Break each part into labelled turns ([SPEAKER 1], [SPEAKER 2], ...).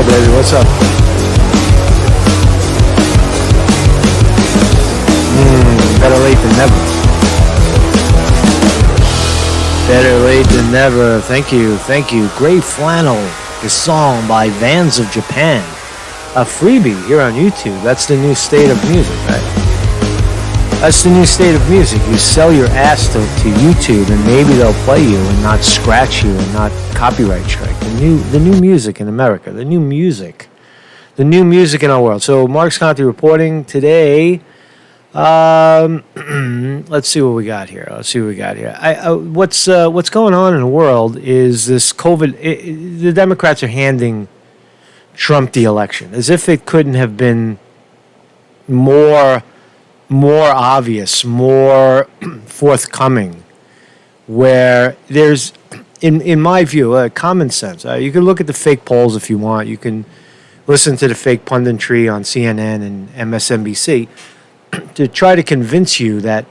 [SPEAKER 1] Hey, baby, what's up? Better late than never. Better late than never. Thank you, thank you. Gray Flannel, a song by Vans of Japan. A freebie here on YouTube. That's the new state of music, right? That's the new state of music. You sell your ass to YouTube, and maybe they'll play you and not scratch you and not copyright strike. The new music in America. The new music in our world. So Mark's Conte reporting today. Let's see what we got here. What's going on in the world is this COVID. The Democrats are handing Trump the election as if it couldn't have been more obvious, more forthcoming, where there's, in my view, common sense. You can look at the fake polls if you want. You can listen to the fake punditry on CNN and MSNBC to try to convince you that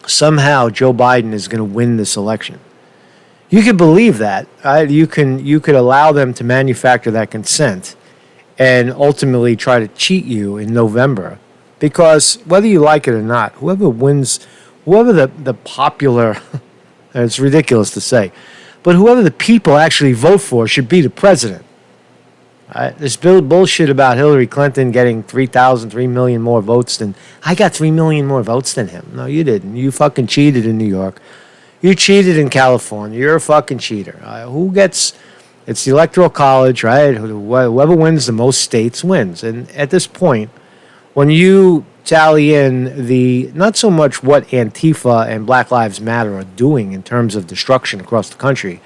[SPEAKER 1] somehow Joe Biden is going to win this election. You could believe that. Right? You could allow them to manufacture that consent and ultimately try to cheat you in November. Because whether you like it or not, whoever wins, whoever the popular, and it's ridiculous to say, but whoever the people actually vote for should be the president. This bullshit about Hillary Clinton getting 3 million more votes than, I got 3 million more votes than him. No, you didn't. You fucking cheated in New York. You cheated in California. You're a fucking cheater. It's the Electoral College, right? Whoever wins the most states wins. And at this point, when you tally in not so much what Antifa and Black Lives Matter are doing in terms of destruction across the country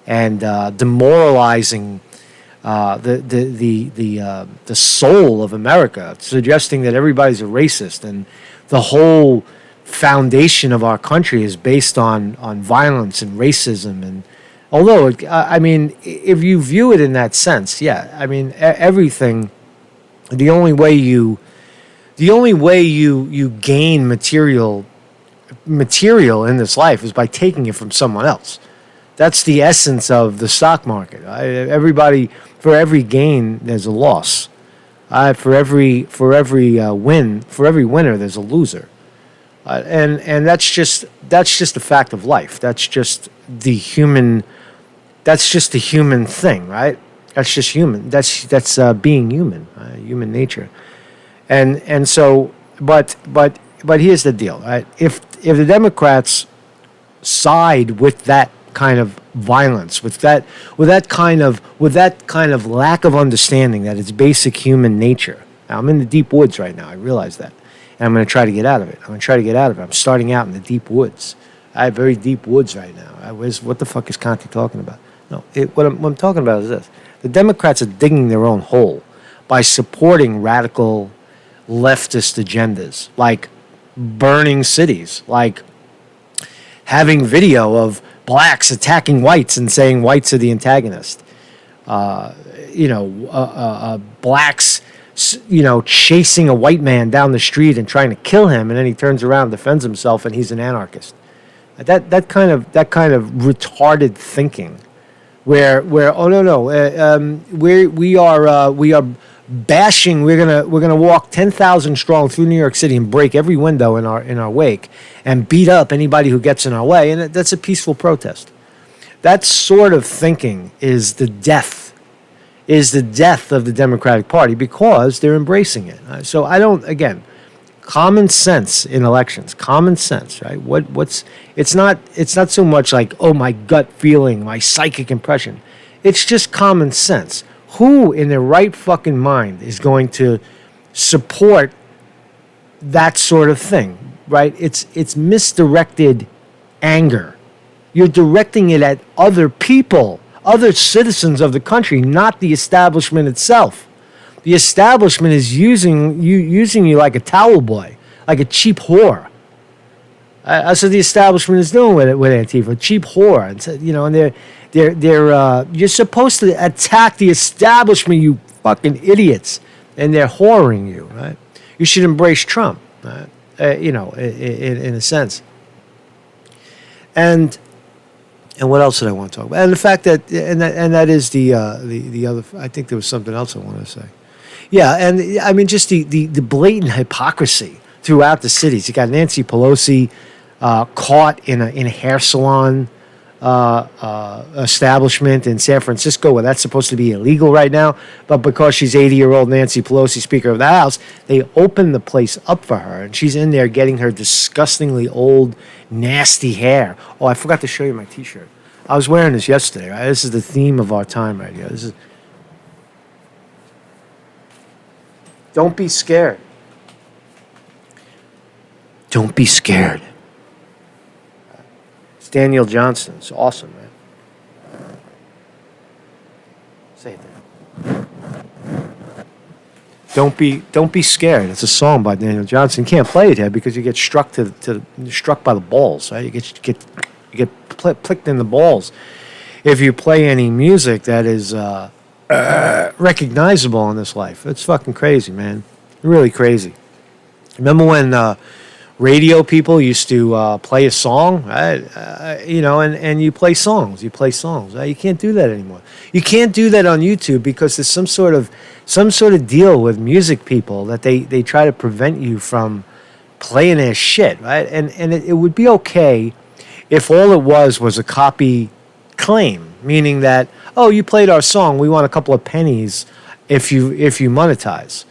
[SPEAKER 1] and demoralizing the soul of America, suggesting that everybody's a racist and the whole foundation of our country is based on violence and racism. And although, if you view it in that sense, yeah, everything, the only way you gain material in this life is by taking it from someone else. That's the essence of the stock market. For every gain, there's a loss. For every winner, there's a loser. And that's just a fact of life. That's just the human thing, right? That's just human. That's being human, human nature. And so, but here's the deal, right? If the Democrats side with that kind of violence, with that kind of lack of understanding that it's basic human nature. Now, I'm in the deep woods right now. I realize that, and I'm going to try to get out of it. I'm starting out in the deep woods. I have very deep woods right now. What the fuck is Conte talking about? No, what I'm talking about is this: the Democrats are digging their own hole by supporting radical leftist agendas, like burning cities, like having video of blacks attacking whites and saying whites are the antagonist. Blacks, chasing a white man down the street and trying to kill him, and then he turns around and defends himself, and he's an anarchist. That kind of retarded thinking, where oh no, we are bashing. We're gonna walk 10,000 strong through New York City and break every window in our wake and beat up anybody who gets in our way, and that's a peaceful protest. That sort of thinking is the death of the Democratic Party because they're embracing it. So common sense in elections, common sense, right? It's not so much like, oh, my gut feeling, my psychic impression. It's just common sense. Who in their right fucking mind is going to support that sort of thing, right? It's misdirected anger. You're directing it at other people, other citizens of the country, not the establishment itself. The establishment is using you like a towel boy, like a cheap whore. That's what the establishment is doing with Antifa, cheap whore. And they're you're supposed to attack the establishment, you fucking idiots, and they're whoring you, right? You should embrace Trump, in a sense. And And what else did I want to talk about? And the fact that that is the other. I think there was something else I wanted to say. Yeah, and I mean just the blatant hypocrisy throughout the cities. You got Nancy Pelosi caught in a hair salon establishment in San Francisco where that's supposed to be illegal right now, but because she's 80-year-old Nancy Pelosi, Speaker of the House, they opened the place up for her, and she's in there getting her disgustingly old, nasty hair. Oh, I forgot to show you my T-shirt. I was wearing this yesterday. Right? This is the theme of our time right here. This is. Don't be scared. Don't be scared. It's Daniel Johnston. It's awesome, man. Say it then. Don't be scared. It's a song by Daniel Johnston. You can't play it here because you get struck struck by the balls, right? You get pricked in the balls if you play any music that is recognizable in this life. It's fucking crazy, man. Really crazy. Remember when radio people used to play a song, right? And you play songs. Right? You can't do that anymore. You can't do that on YouTube because there's some sort of deal with music people that they try to prevent you from playing their shit, right? And it would be okay if all it was a copy claim, meaning that, oh, you played our song, we want a couple of pennies if you monetize.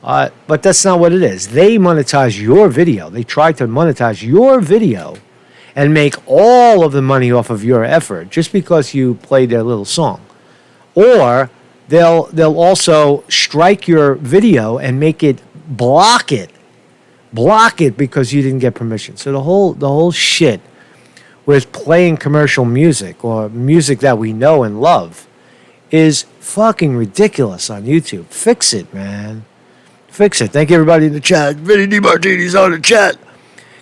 [SPEAKER 1] But that's not what it is. They monetize your video. They try to monetize your video and make all of the money off of your effort just because you played their little song. Or they'll also strike your video and make it block it because you didn't get permission. So the whole shit with playing commercial music or music that we know and love is fucking ridiculous on YouTube. Fix it, man. Fix it. Thank you, everybody in the chat. Vinny DiMartini's on the chat.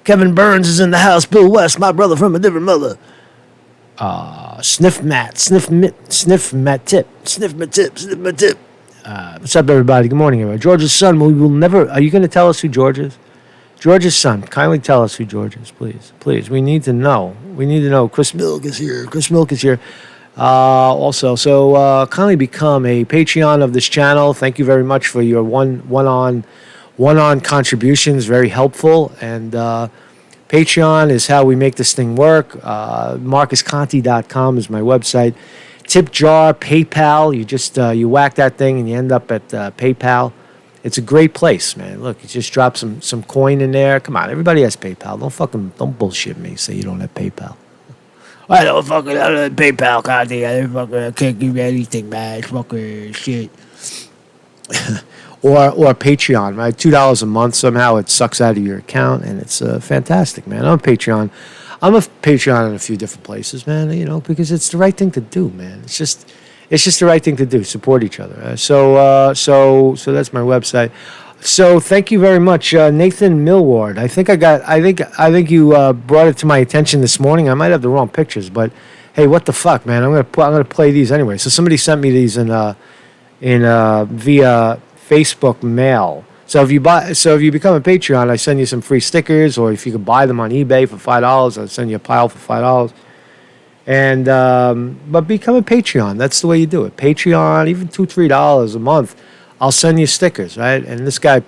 [SPEAKER 1] Kevin Burns is in the house. Bill West, my brother from a different mother. Sniff my tip. What's up, everybody? Good morning, everybody. George's son, we will never... Are you going to tell us who George is? George's son, kindly tell us who George is, please. Please, we need to know. Chris Milk is here. Also, so kindly become a Patreon of this channel. Thank you very much for your one-on contributions. Very helpful. And Patreon is how we make this thing work. MarcusConte.com is my website. Tip jar, PayPal. You just you whack that thing and you end up at PayPal. It's a great place, man. Look, you just drop some coin in there. Come on, everybody has PayPal. Don't bullshit me. Say you don't have PayPal. I don't have PayPal, Conte. I can't give you anything, man. It's fucking shit. or Patreon, right? $2 a month. Somehow it sucks out of your account, and it's fantastic, man. I'm a Patreon in a few different places, man. Because it's the right thing to do, man. It's just the right thing to do. Support each other. So that's my website. So thank you very much, Nathan Millward. I think you brought it to my attention this morning. I might have the wrong pictures, but hey, what the fuck, man? I'm gonna play these anyway. So somebody sent me these via Facebook mail. So if you become a Patreon, I send you some free stickers, or if you could buy them on eBay for $5, I'll send you a pile for $5. And but become a Patreon. That's the way you do it. Patreon, even $2-3 a month. I'll send you stickers, right? And this guy,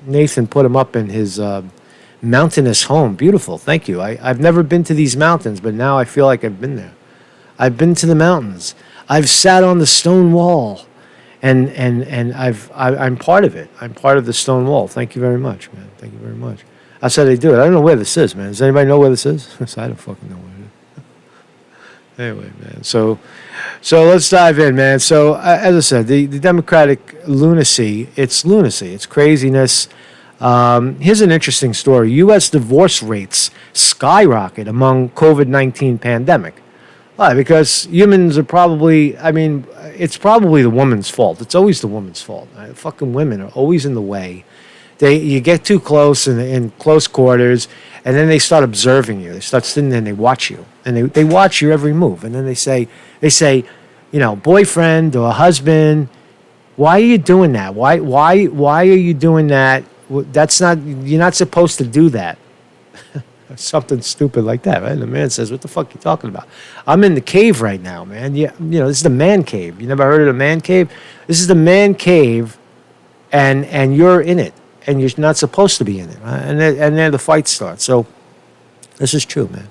[SPEAKER 1] Nathan, put them up in his mountainous home. Beautiful. Thank you. I've never been to these mountains, but now I feel like I've been there. I've been to the mountains. I've sat on the stone wall, and I'm part of it. I'm part of the stone wall. Thank you very much, man. Thank you very much. That's how they do it. I don't know where this is, man. Does anybody know where this is? I don't fucking know where it is. Anyway, man. So let's dive in, man. So as I said, the Democratic lunacy. It's craziness. Here's an interesting story. U.S. divorce rates skyrocket among COVID-19 pandemic. Why? Because humans are it's probably the woman's fault. It's always the woman's fault. Right? Fucking women are always in the way. You get too close in close quarters, and then they start observing you. They start sitting there and they watch you. And they watch your every move. And then they say, boyfriend or husband, why are you doing that? Why are you doing that? You're not supposed to do that. Something stupid like that, right? And the man says, "What the fuck you talking about? I'm in the cave right now, man. Yeah, this is the man cave. You never heard of the man cave? This is the man cave, and you're in it, and you're not supposed to be in it, right? And then the fight starts. So this is true, man.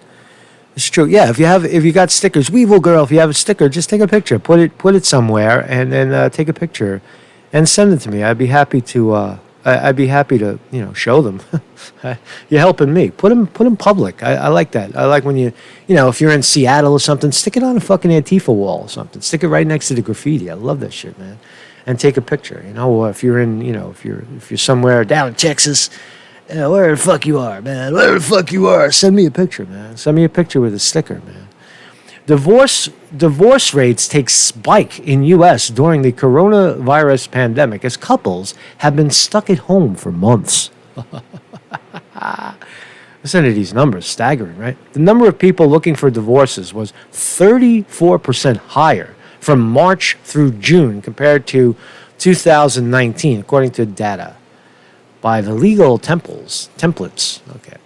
[SPEAKER 1] It's true. Yeah, if you got stickers, Weevil Girl, if you have a sticker, just take a picture, put it somewhere, and then take a picture, and send it to me. I'd be happy to. I'd be happy to show them. You're helping me. Put them public. I like that. I like when if you're in Seattle or something, stick it on a fucking Antifa wall or something. Stick it right next to the graffiti. I love that shit, man. And take a picture. Or if you're in if you're somewhere down in Texas. Where the fuck you are, man? Where the fuck you are? Send me a picture, man. Send me a picture with a sticker, man. Divorce rates take spike in U.S. during the coronavirus pandemic as couples have been stuck at home for months. Listen to these numbers, staggering, right? The number of people looking for divorces was 34% higher from March through June compared to 2019, according to data by the legal templates. Okay.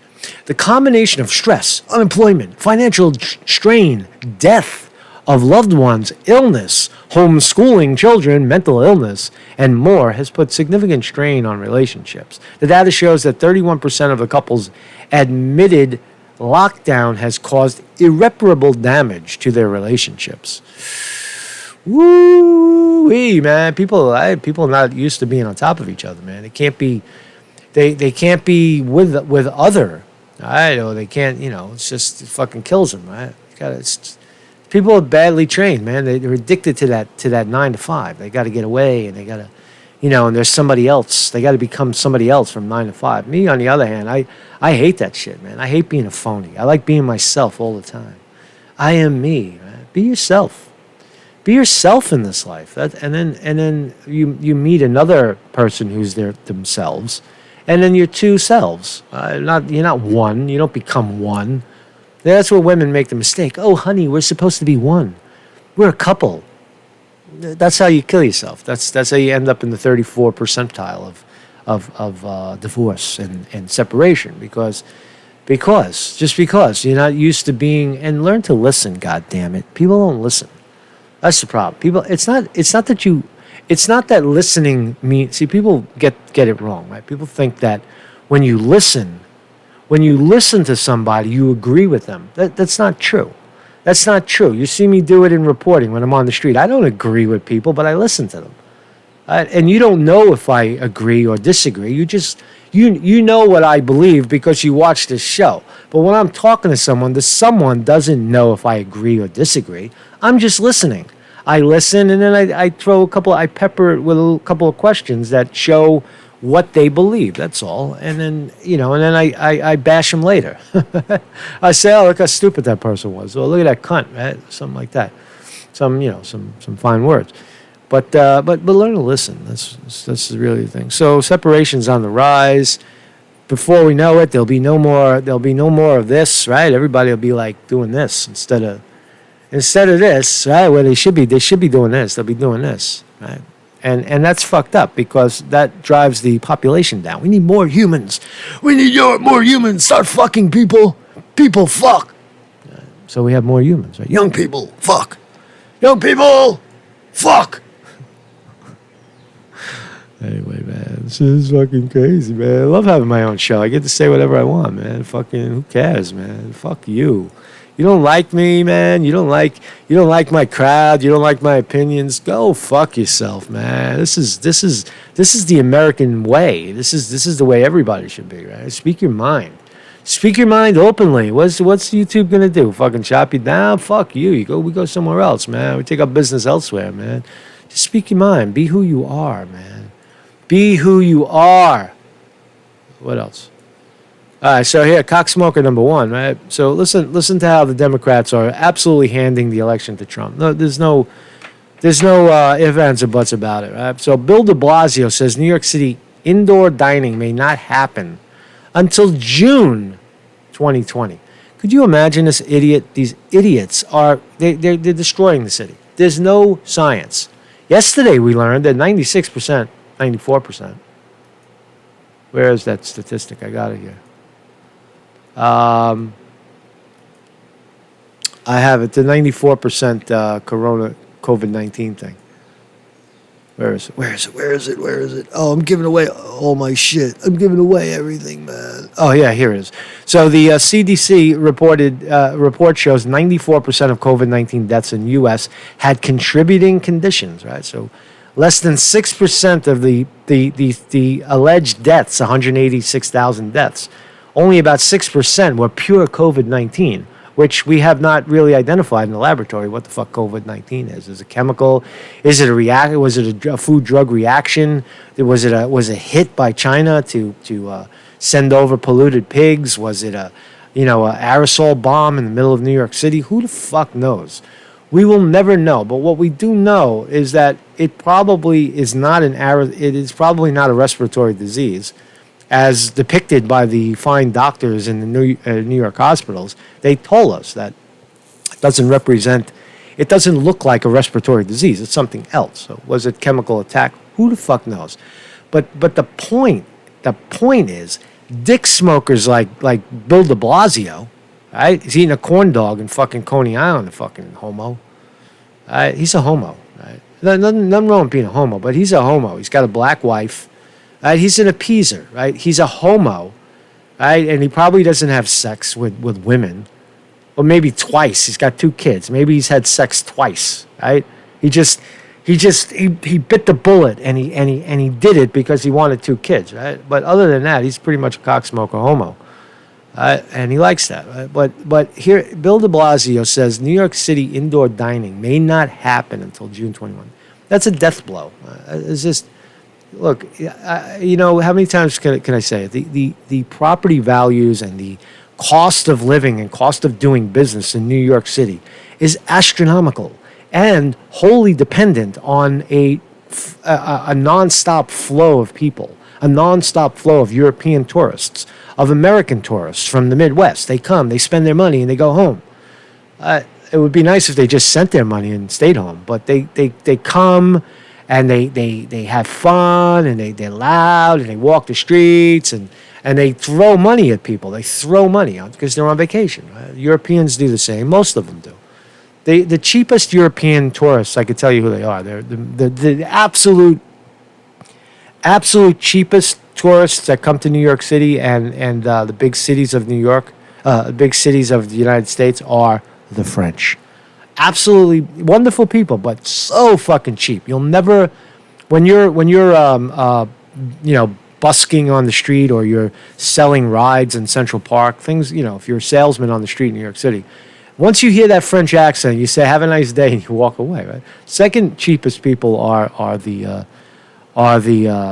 [SPEAKER 1] The combination of stress, unemployment, financial strain, death of loved ones, illness, homeschooling children, mental illness, and more has put significant strain on relationships. The data shows that 31% of the couples admitted lockdown has caused irreparable damage to their relationships. Woo-wee, man. People are not used to being on top of each other, man. They can't be with other. Or they can't, it's just, it fucking kills them, right? People are badly trained, man. They're addicted to that 9 to 5. They got to get away, and they got to, and there's somebody else. They got to become somebody else from 9 to 5. Me, on the other hand, I hate that shit, man. I hate being a phony. I like being myself all the time. I am me, man. Be yourself. Be yourself in this life. And then you meet another person who's themselves, and then you're two selves. You're not one. You don't become one. That's where women make the mistake. Oh, honey, we're supposed to be one. We're a couple. That's how you kill yourself. That's how you end up in the 34th percentile of divorce and separation because you're not used to being. And learn to listen. God damn it, people don't listen. That's the problem. People, it's not that listening means. See, people get it wrong, right? People think that when you listen to somebody, you agree with them. That's not true. That's not true. You see me do it in reporting when I'm on the street. I don't agree with people, but I listen to them. And you don't know if I agree or disagree. You just you know what I believe because you watch this show. But when I'm talking to someone doesn't know if I agree or disagree. I'm just listening. I listen, and then I pepper it with a couple of questions that show what they believe. That's all. And then I bash them later. I say, oh, look how stupid that person was. Well, look at that cunt, right? Something like that. Some fine words. But learn to listen. That's really the thing. So separation's on the rise. Before we know it, there'll be no more of this, right? Everybody will be like doing this instead of this, right? Where they should be doing this. They'll be doing this, right? And that's fucked up because that drives the population down. We need more humans. We need more humans. Start fucking people. People fuck. So we have more humans, right? Young people, fuck. Young people, fuck. Anyway, man, this is fucking crazy, man. I love having my own show. I get to say whatever I want, man. Fucking, who cares, man? Fuck you. You don't like me, man. You don't like my crowd. You don't like my opinions. Go fuck yourself, man. This is the American way. This is the way everybody should be, right? Speak your mind. Speak your mind openly. What's YouTube gonna do? Fucking chop you down? Fuck you. We go somewhere else, man. We take our business elsewhere, man. Just speak your mind. Be who you are, man. Be who you are. What else? All right, so here, cocksmoker number 1, right? So listen to how the Democrats are absolutely handing the election to Trump. No, there's no ifs, ands, or buts about it, right? So Bill de Blasio says New York City indoor dining may not happen until June 2020. Could you imagine this idiot? These idiots they're destroying the city. There's no science. Yesterday we learned that 96%, 94%. Where is that statistic? I got it here. I have it, the 94% corona COVID-19 thing. Where is it? Where is it? Where is it? Where is it? Oh, I'm giving away all my shit. I'm giving away everything, man. Oh, yeah, here it is. So the CDC report shows 94% of COVID-19 deaths in U.S. had contributing conditions, right? So less than 6% of the alleged deaths, 186,000 deaths, only about 6% were pure COVID-19, which we have not really identified in the laboratory what the fuck COVID-19 is. Is it chemical? Is it a react? Was it a food drug reaction? Was it hit by China to send over polluted pigs? Was it a aerosol bomb in the middle of New York City? Who the fuck knows? We will never know. But what we do know is that it probably is not it is probably not a respiratory disease, as depicted by the fine doctors in the New York hospitals. They told us that it doesn't look like a respiratory disease. It's something else. So was it chemical attack? Who the fuck knows? But the point is, dick smokers like Bill de Blasio, right? He's eating a corn dog in fucking Coney Island, the fucking homo. Right? He's a homo, right? Nothing wrong with being a homo, but he's a homo. He's got a black wife. Right? He's an appeaser, right? He's a homo, right? And he probably doesn't have sex with women, or maybe twice. He's got 2 kids. Maybe he's had sex twice, right? He bit the bullet and he did it because he wanted 2 kids, right? But other than that, he's pretty much a cocksmoker homo, and he likes that, right? But here, Bill de Blasio says New York City indoor dining may not happen until June 21. That's a death blow. It's just. Look, how many times can I say it? The property values and the cost of living and cost of doing business in New York City is astronomical and wholly dependent on a nonstop flow of people, a nonstop flow of European tourists, of American tourists from the Midwest. They come, they spend their money, and they go home. It would be nice if they just sent their money and stayed home, but they come. And they have fun, and they're loud, and they walk the streets, and they throw money at people. They throw money out because they're on vacation. Right? Europeans do the same. Most of them do. The cheapest European tourists, I could tell you who they are. They're the absolute cheapest tourists that come to New York City and the big cities of New York, big cities of the United States are the French. Absolutely wonderful people, but so fucking cheap. You'll never, when you're busking on the street or you're selling rides in Central Park, things, if you're a salesman on the street in New York City, once you hear that French accent, you say "Have a nice day" and you walk away. Right? Second cheapest people are the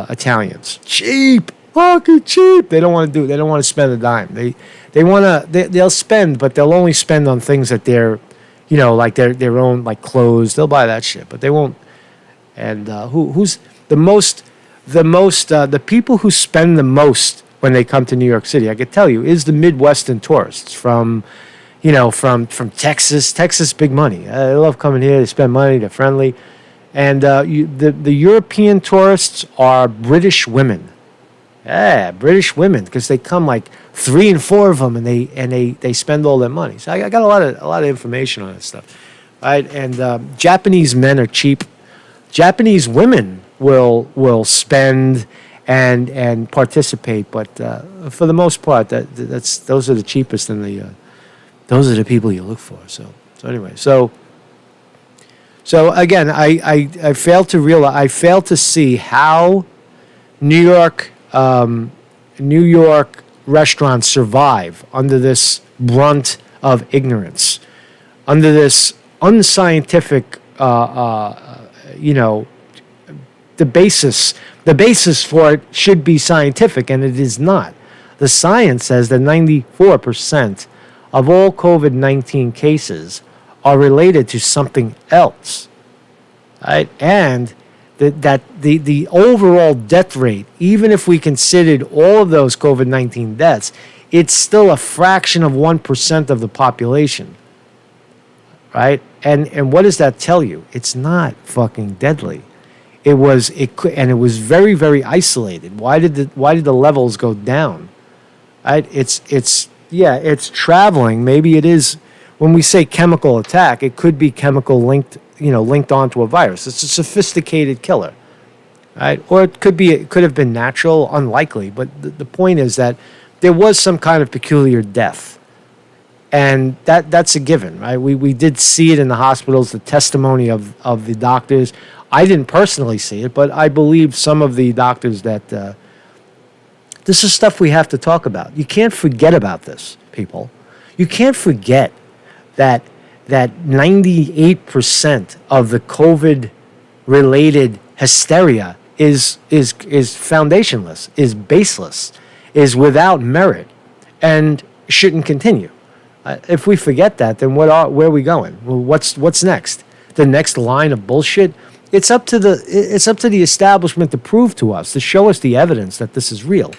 [SPEAKER 1] Italians. Cheap, fucking cheap. They don't want to spend a dime. They'll spend, but they'll only spend on things that they're. Like their own, like clothes, they'll buy that shit, but they won't. And who's the people who spend the most when they come to New York City? I could tell you is the Midwestern tourists from Texas. Texas, big money. They love coming here. They spend money. They're friendly, and the European tourists are British women. Yeah, British women, because they come like 3 and 4 of them, and they spend all their money. So I got a lot of information on this stuff, right? And Japanese men are cheap. Japanese women will spend and participate, but for the most part, those are the cheapest and those are the people you look for. So anyway, so again, I fail to see how New York restaurants survive under this brunt of ignorance, under this unscientific, the basis for it should be scientific, and it is not. The science says that 94% of all COVID-19 cases are related to something else, right? And that the overall death rate, even if we considered all of those COVID-19 deaths, it's still a fraction of 1% of the population, right? And what does that tell you? It's not fucking deadly. It was very, very isolated. Why did the levels go down? Right? It's yeah, it's traveling. Maybe it is, when we say chemical attack, it could be chemical linked onto a virus. It's a sophisticated killer, right? Or it could have been natural, unlikely. But the point is that there was some kind of peculiar death. And that's a given, right? We did see it in the hospitals, the testimony of the doctors. I didn't personally see it, but I believe some of the doctors that this is stuff we have to talk about. You can't forget about this, people. You can't forget that 98% of the COVID-related hysteria is foundationless, is baseless, is without merit, and shouldn't continue. If we forget that, then where are we going? Well, what's next? The next line of bullshit. It's up to the establishment to prove to us, to show us the evidence that this is real,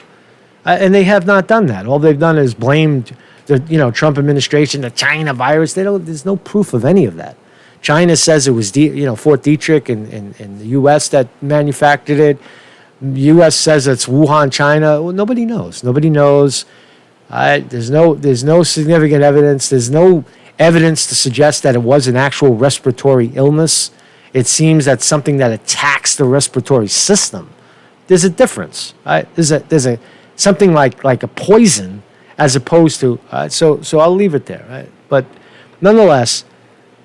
[SPEAKER 1] and they have not done that. All they've done is blamed the Trump administration, the China virus. There's no proof of any of that. China says it was Fort Detrick in the U.S. that manufactured it. U.S. says it's Wuhan, China. Well, nobody knows. Nobody knows. There's no significant evidence. There's no evidence to suggest that it was an actual respiratory illness. It seems that's something that attacks the respiratory system. There's a difference. There's a something like a poison as opposed to. So I'll leave it there. Right? But nonetheless,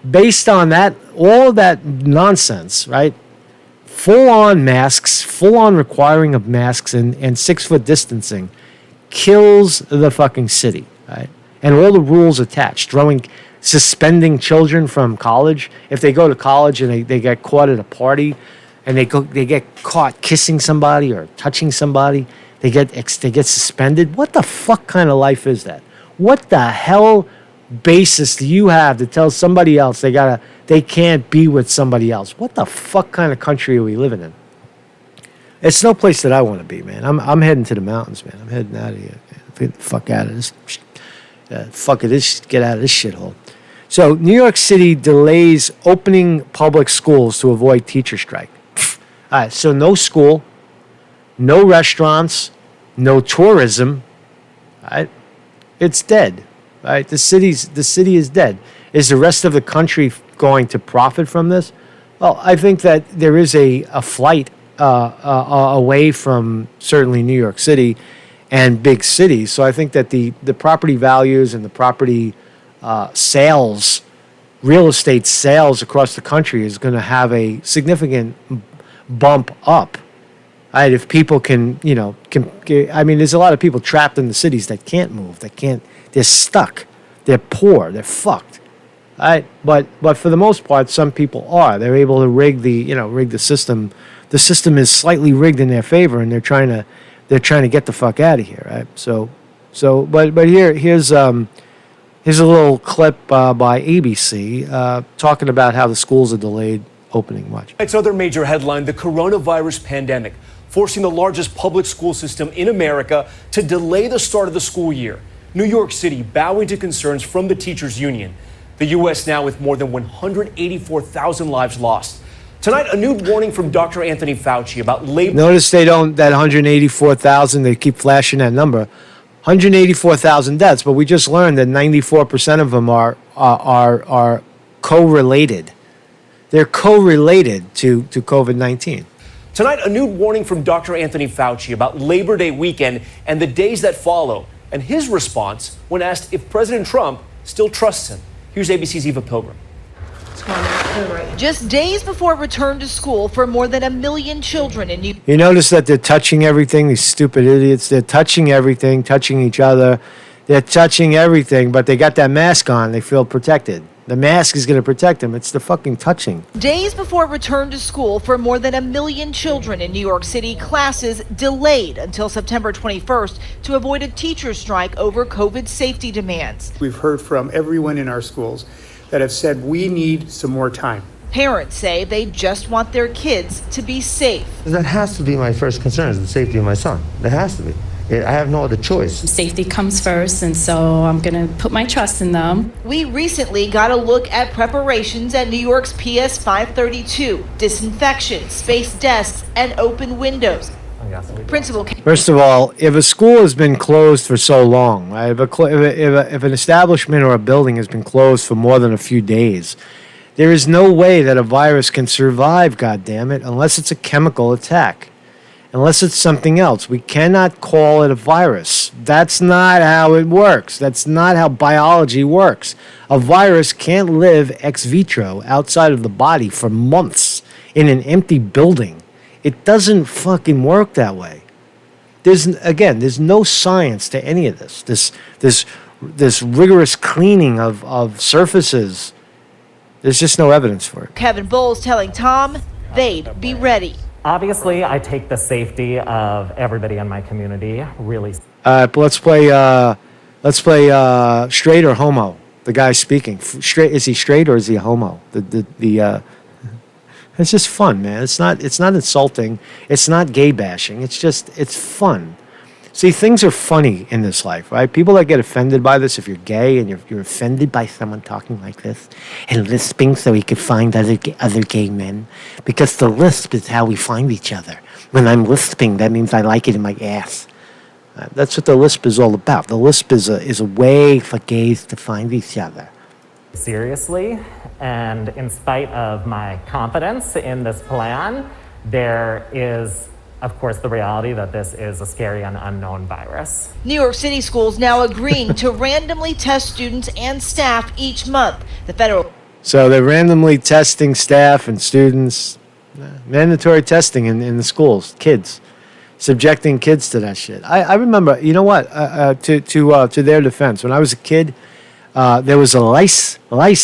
[SPEAKER 1] based on that, all of that nonsense, right? Full-on masks, full-on requiring of masks and 6-foot distancing kills the fucking city, right? And all the rules attached, suspending children from college. If they go to college and they get caught at a party and they get caught kissing somebody or touching somebody, they get suspended. What the fuck kind of life is that? What the hell basis do you have to tell somebody else they can't be with somebody else? What the fuck kind of country are we living in? It's no place that I want to be, man. I'm heading to the mountains, man. I'm heading out of here. Get the fuck out of this. Get out of this shithole. So New York City delays opening public schools to avoid teacher strike. All right, so no school, no restaurants, no tourism. All right, it's dead. All right, the city is dead. Is the rest of the country going to profit from this? Well, I think that there is a flight away from certainly New York City and big cities. So I think that the property values and the property sales, real estate sales across the country is going to have a significant bump up. Right? If people can, there's a lot of people trapped in the cities that can't move, they're stuck, they're poor, they're fucked. Right? But for the most part, some people are. They're able to rig the system. The system is slightly rigged in their favor, and they're trying to get the fuck out of here, right? But here's a little clip by ABC talking about how the schools are delayed opening. Watch.
[SPEAKER 2] Its other major headline: the coronavirus pandemic, forcing the largest public school system in America to delay the start of the school year. New York City bowing to concerns from the teachers union. The U.S. now with more than 184,000 lives lost. Tonight, a new warning from Dr. Anthony Fauci about labor.
[SPEAKER 1] Notice that 184,000, they keep flashing that number. 184,000 deaths, but we just learned that 94% of them are correlated. They're correlated to COVID-19.
[SPEAKER 2] Tonight, a new warning from Dr. Anthony Fauci about Labor Day weekend and the days that follow, and his response when asked if President Trump still trusts him. Here's ABC's Eva Pilgrim.
[SPEAKER 3] Just days before return to school for more than 1 million children in New York.
[SPEAKER 1] You notice that they're touching everything, these stupid idiots. They're touching everything, touching each other. They're touching everything, but they got that mask on. They feel protected. The mask is going to protect them. It's the fucking touching.
[SPEAKER 3] Days before return to school for more than 1 million children in New York City, classes delayed until September 21st to avoid a teacher strike over COVID safety demands.
[SPEAKER 4] We've heard from everyone in our schools that have said we need some more time.
[SPEAKER 3] Parents say they just want their kids to be safe.
[SPEAKER 5] That has to be my first concern, is the safety of my son. That has to be. I have no other choice.
[SPEAKER 6] Safety comes first, and so I'm going to put my trust in them.
[SPEAKER 3] We recently got a look at preparations at New York's PS 532, disinfection, spaced desks, and open windows. Principal
[SPEAKER 1] First of all, if a school has been closed for so long, right, if an establishment or a building has been closed for more than a few days, there is no way that a virus can survive, goddammit, unless it's a chemical attack. Unless it's something else. We cannot call it a virus. That's not how it works. That's not how biology works. A virus can't live ex vitro outside of the body for months in an empty building. It doesn't fucking work that way. There's no science to any of this. This rigorous cleaning of surfaces. There's just no evidence for it.
[SPEAKER 3] Kevin Bowles telling Tom they'd be ready.
[SPEAKER 7] Obviously, I take the safety of everybody in my community really.
[SPEAKER 1] Let's play straight or homo. The guy speaking. Straight, is he straight or is he a homo? It's just fun, man. It's not insulting. It's not gay bashing. It's fun. See, things are funny in this life, right? People that get offended by this, if you're gay and you're offended by someone talking like this and lisping so he could find other gay men, because the lisp is how we find each other. When I'm lisping, that means I like it in my ass. That's what the lisp is all about. The lisp is a way for gays to find each other.
[SPEAKER 7] Seriously, and in spite of my confidence in this plan, there is, of course, the reality that this is a scary and unknown virus.
[SPEAKER 3] New York City schools now agreeing to randomly test students and staff each month. The federal.
[SPEAKER 1] So they're randomly testing staff and students, mandatory testing in the schools, kids, subjecting kids to that shit. I remember, you know what? To their defense, when I was a kid, there was a lice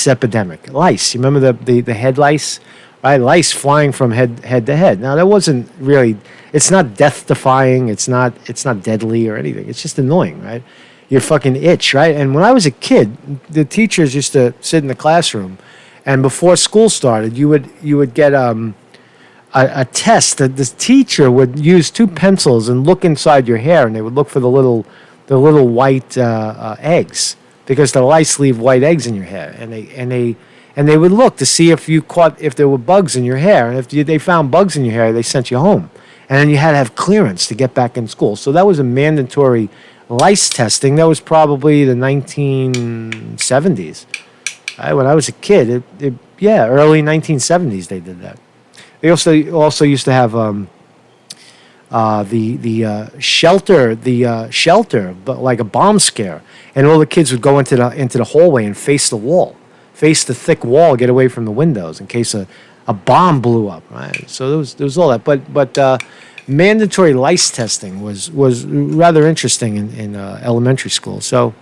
[SPEAKER 1] epidemic. Lice, you remember the head lice? Right, lice flying from head to head. Now that wasn't really. It's not death-defying. It's not deadly or anything. It's just annoying, right? You fucking itch, right? And when I was a kid, the teachers used to sit in the classroom, and before school started, you would get a test that this teacher would use two pencils and look inside your hair, and they would look for the little white eggs, because the lice leave white eggs in your hair, and they would look to see if there were bugs in your hair, and if they found bugs in your hair, they sent you home, and then you had to have clearance to get back in school. So that was a mandatory lice testing. That was probably the 1970s. When I was a kid, early 1970s they did that. They also used to have the shelter, but like a bomb scare, and all the kids would go into the hallway and face the wall. Face the thick wall, get away from the windows in case a bomb blew up, right? So there was all that. But mandatory lice testing was rather interesting in elementary school. So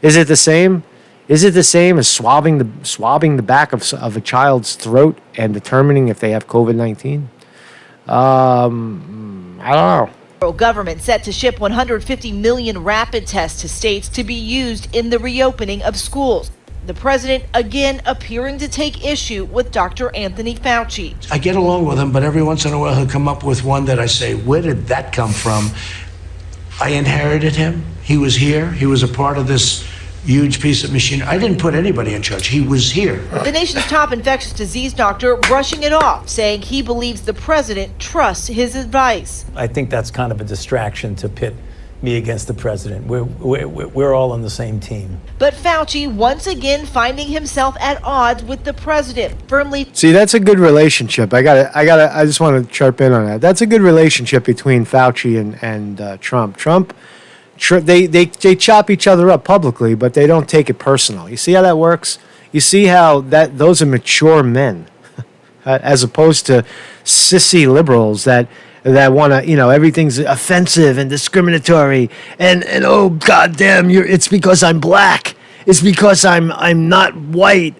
[SPEAKER 1] is it the same? Is it the same as swabbing the back of a child's throat and determining if they have COVID-19? I don't know.
[SPEAKER 3] The federal government set to ship 150 million rapid tests to states to be used in the reopening of schools. The president again appearing to take issue with Dr. Anthony Fauci.
[SPEAKER 8] I get along with him, but every once in a while he'll come up with one that I say, where did that come from? I inherited him. He was here. He was a part of this huge piece of machinery. I didn't put anybody in charge. He was here.
[SPEAKER 3] The nation's top infectious disease doctor brushing it off, saying he believes the president trusts his advice.
[SPEAKER 9] I think that's kind of a distraction to pit me against the president. We're all on the same team.
[SPEAKER 3] But Fauci once again finding himself at odds with the president, firmly.
[SPEAKER 1] See, that's a good relationship. I just want to chirp in on that. That's a good relationship between Fauci and Trump. They chop each other up publicly, but they don't take it personal. You see how that works? You see how those are mature men, as opposed to sissy liberals that want to, everything's offensive and discriminatory, and oh goddamn, it's because I'm black. It's because I'm not white.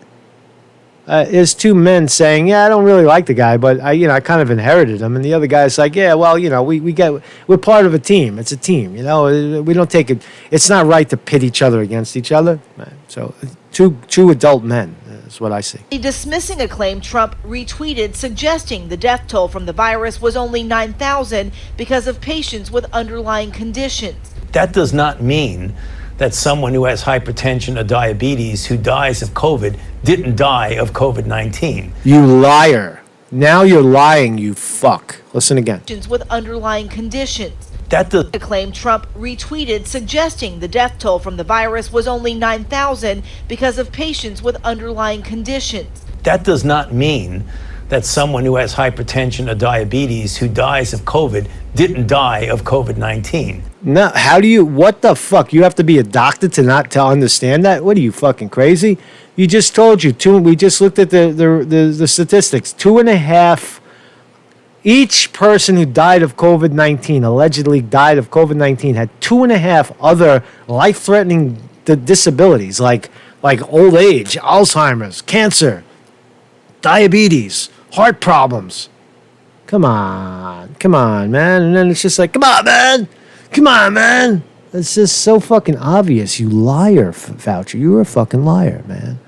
[SPEAKER 1] There's two men saying, yeah, I don't really like the guy, but I kind of inherited him, and the other guy's like, yeah, well, we're part of a team. It's a team, we don't take it. It's not right to pit each other against each other. So two adult men. That's what I see.
[SPEAKER 3] Dismissing a claim Trump retweeted suggesting the death toll from the virus was only 9,000 because of patients with underlying conditions.
[SPEAKER 9] That does not mean that someone who has hypertension or diabetes who dies of COVID didn't die of COVID-19.
[SPEAKER 1] You liar. Now you're lying, you fuck. Listen again.
[SPEAKER 3] With underlying conditions.
[SPEAKER 9] That does.
[SPEAKER 3] A claim Trump retweeted suggesting the death toll from the virus was only 9,000 because of patients with underlying conditions.
[SPEAKER 9] That does not mean that someone who has hypertension or diabetes who dies of COVID didn't die of COVID-19.
[SPEAKER 1] No, how do you, what the fuck? You have to be a doctor to understand that? What are you, fucking crazy? You just told you, we just looked at the statistics. 2.5, each person who died of COVID-19, allegedly died of COVID-19, had 2.5 other life-threatening disabilities, like old age, Alzheimer's, cancer, diabetes, heart problems. Come on, man. And then it's just like, come on, man. It's just so fucking obvious. You liar, Fauci. You're a fucking liar, man.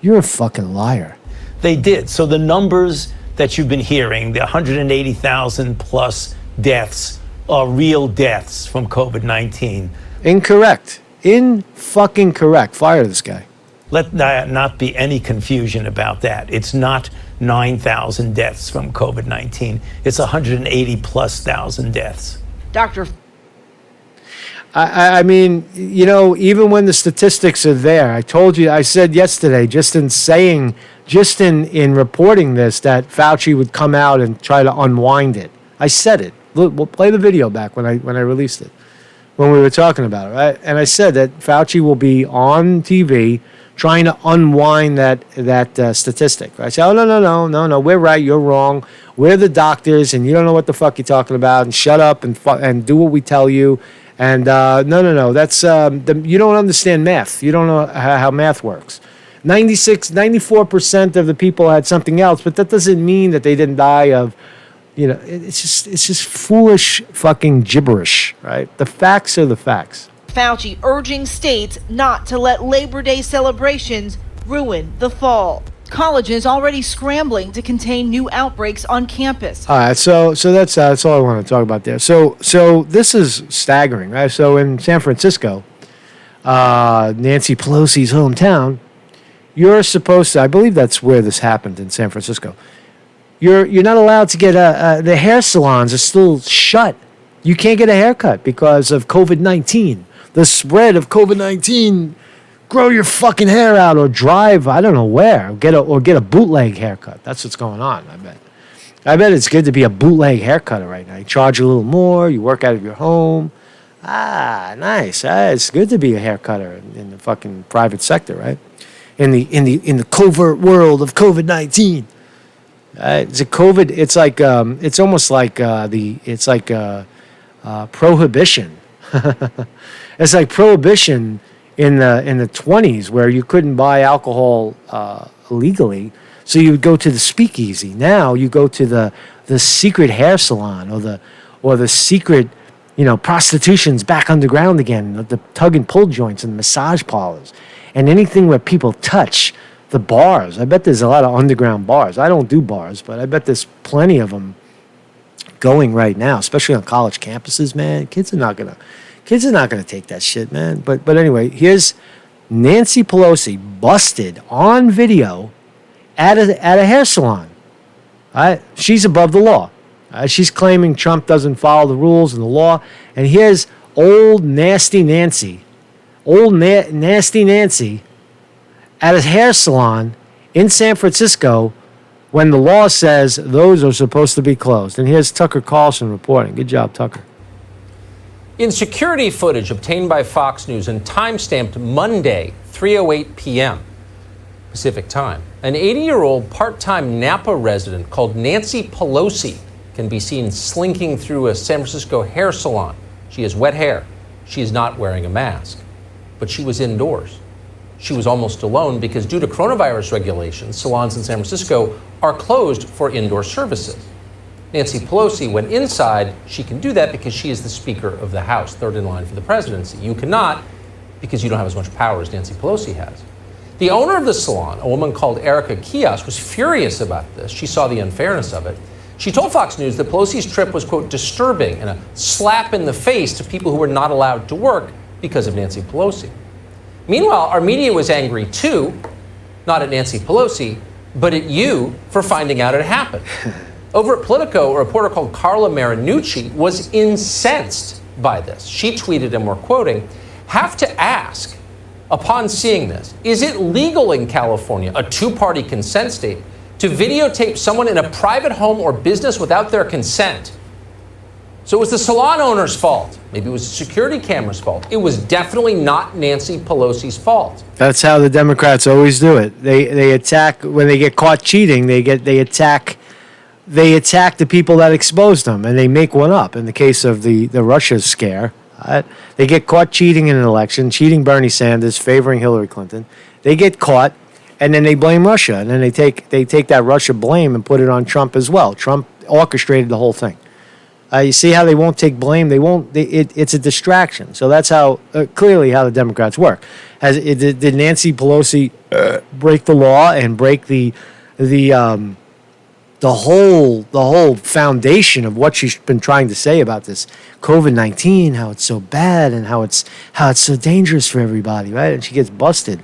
[SPEAKER 1] You're a fucking liar.
[SPEAKER 9] They did. So the numbers that you've been hearing, the 180,000 plus deaths, are real deaths from COVID-19.
[SPEAKER 1] Incorrect. Fucking correct. Fire this guy.
[SPEAKER 9] Let not be any confusion about that. It's not 9,000 deaths from COVID-19. It's 180 plus thousand deaths.
[SPEAKER 3] Dr.
[SPEAKER 1] I mean, you know, even when the statistics are there, I said yesterday, just in reporting this, that Fauci would come out and try to unwind it. I said it. Look, we'll play the video back when I released it, when we were talking about it, right? And I said that Fauci will be on TV trying to unwind that statistic. I said, oh, no, we're right, you're wrong. We're the doctors, and you don't know what the fuck you're talking about, and shut up and do what we tell you. And no, that's you don't understand math. You don't know how math works. 94% of the people had something else, but that doesn't mean that they didn't die of, you know, it's just foolish fucking gibberish, right? The facts are the facts.
[SPEAKER 3] Fauci urging states not to let Labor Day celebrations ruin the fall. Colleges already scrambling to contain new outbreaks on campus.
[SPEAKER 1] All right, so that's all I want to talk about there. So this is staggering, right? So in San Francisco, Nancy Pelosi's hometown, you're supposed to, I believe that's where this happened, in San Francisco. You're not allowed to get the hair salons are still shut. You can't get a haircut because of COVID-19. The spread of COVID-19. Grow your fucking hair out or drive, I don't know where, get a bootleg haircut. That's what's going on, I bet it's good to be a bootleg haircutter right now. You charge a little more, you work out of your home. Nice. It's good to be a haircutter in the fucking private sector, right? In the covert world of COVID-19. It's a COVID, it's like it's almost like prohibition. It's like prohibition in the 20s, where you couldn't buy alcohol legally, so you would go to the speakeasy. Now you go to the secret hair salon or the secret, you know, prostitution's back underground again, the tug and pull joints and massage parlors, and anything where people touch the bars. I bet there's a lot of underground bars. I don't do bars, but I bet there's plenty of them going right now, especially on college campuses, man. Kids are not gonna take that shit, man. But anyway, here's Nancy Pelosi busted on video at a hair salon. She's above the law. She's claiming Trump doesn't follow the rules and the law. And here's old nasty Nancy at a hair salon in San Francisco when the law says those are supposed to be closed. And here's Tucker Carlson reporting. Good job, Tucker.
[SPEAKER 10] In security footage obtained by Fox News and timestamped Monday, 3:08 p.m. Pacific time, an 80-year-old part-time Napa resident called Nancy Pelosi can be seen slinking through a San Francisco hair salon. She has wet hair. She is not wearing a mask, but she was indoors. She was almost alone because due to coronavirus regulations, salons in San Francisco are closed for indoor services. Nancy Pelosi went inside. She can do that because she is the Speaker of the House, third in line for the presidency. You cannot because you don't have as much power as Nancy Pelosi has. The owner of the salon, a woman called Erica Kios, was furious about this. She saw the unfairness of it. She told Fox News that Pelosi's trip was, quote, disturbing and a slap in the face to people who were not allowed to work because of Nancy Pelosi. Meanwhile, our media was angry too, not at Nancy Pelosi, but at you for finding out it happened. Over at Politico, a reporter called Carla Marinucci was incensed by this. She tweeted, and we're quoting, "Have to ask, upon seeing this, is it legal in California, a two-party consent state, to videotape someone in a private home or business without their consent?" So it was the salon owner's fault. Maybe it was the security camera's fault. It was definitely not Nancy Pelosi's fault.
[SPEAKER 1] That's how the Democrats always do it. They attack when they get caught cheating. They attack the people that exposed them, and they make one up. In the case of the Russia scare, they get caught cheating in an election, cheating Bernie Sanders, favoring Hillary Clinton. They get caught, and then they blame Russia, and then they take that Russia blame and put it on Trump as well. Trump orchestrated the whole thing. You see how they won't take blame? It's a distraction. So that's how clearly how the Democrats work. Did Nancy Pelosi break the law and break the whole foundation of what she's been trying to say about this COVID-19, how it's so bad and how it's so dangerous for everybody, right? And she gets busted,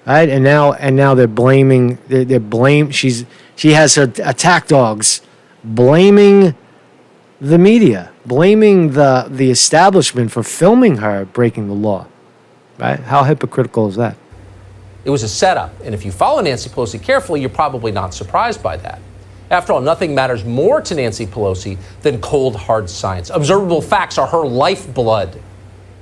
[SPEAKER 1] right? And now they're blaming. She has her attack dogs blaming the media, blaming the establishment for filming her breaking the law, right? How hypocritical is that?
[SPEAKER 10] It was a setup, and if you follow Nancy Pelosi carefully, you're probably not surprised by that. After all, nothing matters more to Nancy Pelosi than cold, hard science. Observable facts are her lifeblood.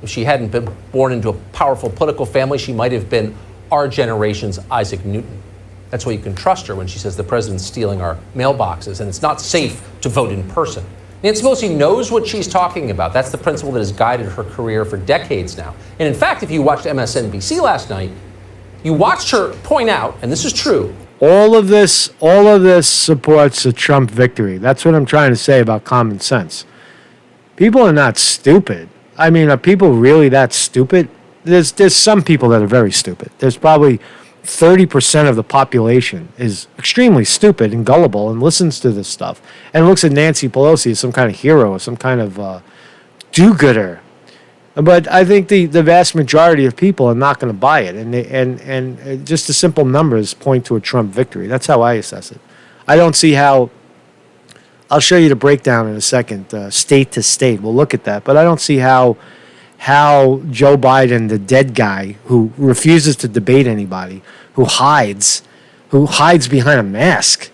[SPEAKER 10] If she hadn't been born into a powerful political family, she might have been our generation's Isaac Newton. That's why you can trust her when she says the president's stealing our mailboxes and it's not safe to vote in person. Nancy Pelosi knows what she's talking about. That's the principle that has guided her career for decades now. And in fact, if you watched MSNBC last night, you watched her point out, and this is true,
[SPEAKER 1] all of this supports a Trump victory. That's what I'm trying to say about common sense. People are not stupid. I mean, are people really that stupid? There's some people that are very stupid. There's probably 30% of the population is extremely stupid and gullible and listens to this stuff and looks at Nancy Pelosi as some kind of hero or some kind of do-gooder. But I think the vast majority of people are not going to buy it, and just the simple numbers point to a Trump victory. That's how I assess it. I don't see how. I'll show you the breakdown in a second, state to state. We'll look at that, but I don't see how Joe Biden, the dead guy who refuses to debate anybody, who hides behind a mask,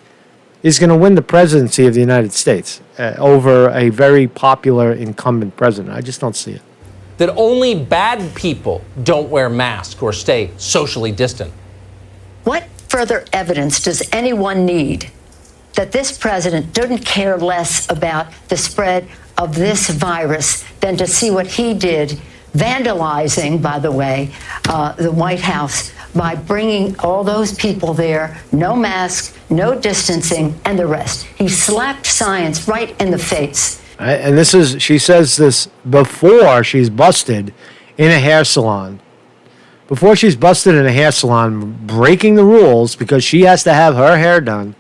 [SPEAKER 1] is going to win the presidency of the United States over a very popular incumbent president. I just don't see it.
[SPEAKER 10] that only bad people don't wear masks or stay socially distant.
[SPEAKER 11] What further evidence does anyone need that this president didn't care less about the spread of this virus than to see what he did, vandalizing, by the way, the White House by bringing all those people there, no mask, no distancing, and the rest. He slapped science right in the face.
[SPEAKER 1] And this is, she says this before she's busted in a hair salon. Before she's busted in a hair salon, breaking the rules because she has to have her hair done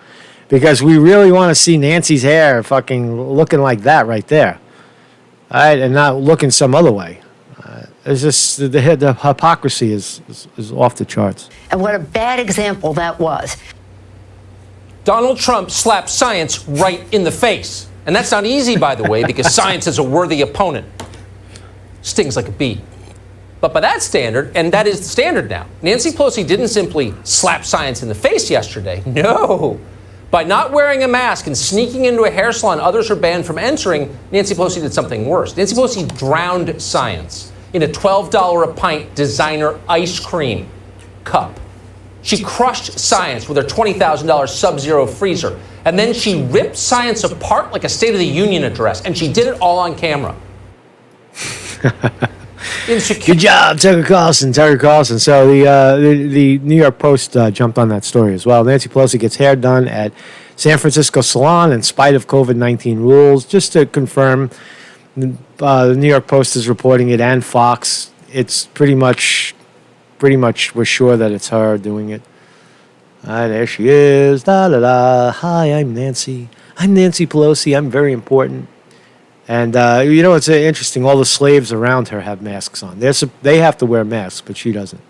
[SPEAKER 1] because we really want to see Nancy's hair fucking looking like that right there. All right, and not looking some other way. It's just the hypocrisy is off the charts.
[SPEAKER 11] And what a bad example that was.
[SPEAKER 10] Donald Trump slapped science right in the face. And that's not easy, by the way, because science is a worthy opponent. Stings like a bee. But by that standard, and that is the standard now, Nancy Pelosi didn't simply slap science in the face yesterday. No. By not wearing a mask and sneaking into a hair salon others are banned from entering, Nancy Pelosi did something worse. Nancy Pelosi drowned science in a $12 a pint designer ice cream cup. She crushed science with her $20,000 Sub-Zero freezer. And then she ripped science apart like a State of the Union address. And she did it all on camera.
[SPEAKER 1] Good job, Tucker Carlson. So the New York Post jumped on that story as well. Nancy Pelosi gets hair done at San Francisco salon in spite of COVID-19 rules. Just to confirm, the New York Post is reporting it, and Fox. It's pretty much we're sure that it's her doing it. There she is. Hi, I'm Nancy. I'm Nancy Pelosi. I'm very important. And, it's interesting. All the slaves around her have masks on. They have to wear masks, but she doesn't.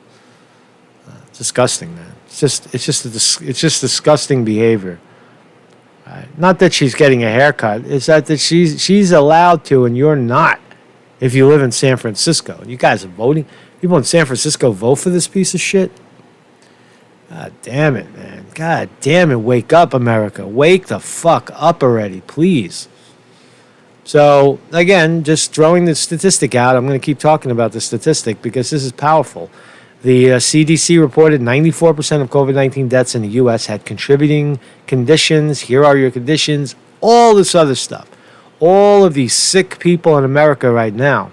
[SPEAKER 1] It's disgusting, man. It's just disgusting behavior. Not that she's getting a haircut. It's that she's allowed to, and you're not. If you live in San Francisco, you guys are voting. People in San Francisco vote for this piece of shit. God damn it, man. God damn it. Wake up, America. Wake the fuck up already, please. So, again, just throwing the statistic out. I'm going to keep talking about the statistic because this is powerful. The CDC reported 94% of COVID-19 deaths in the U.S. had contributing conditions. Here are your conditions. All this other stuff. All of these sick people in America right now.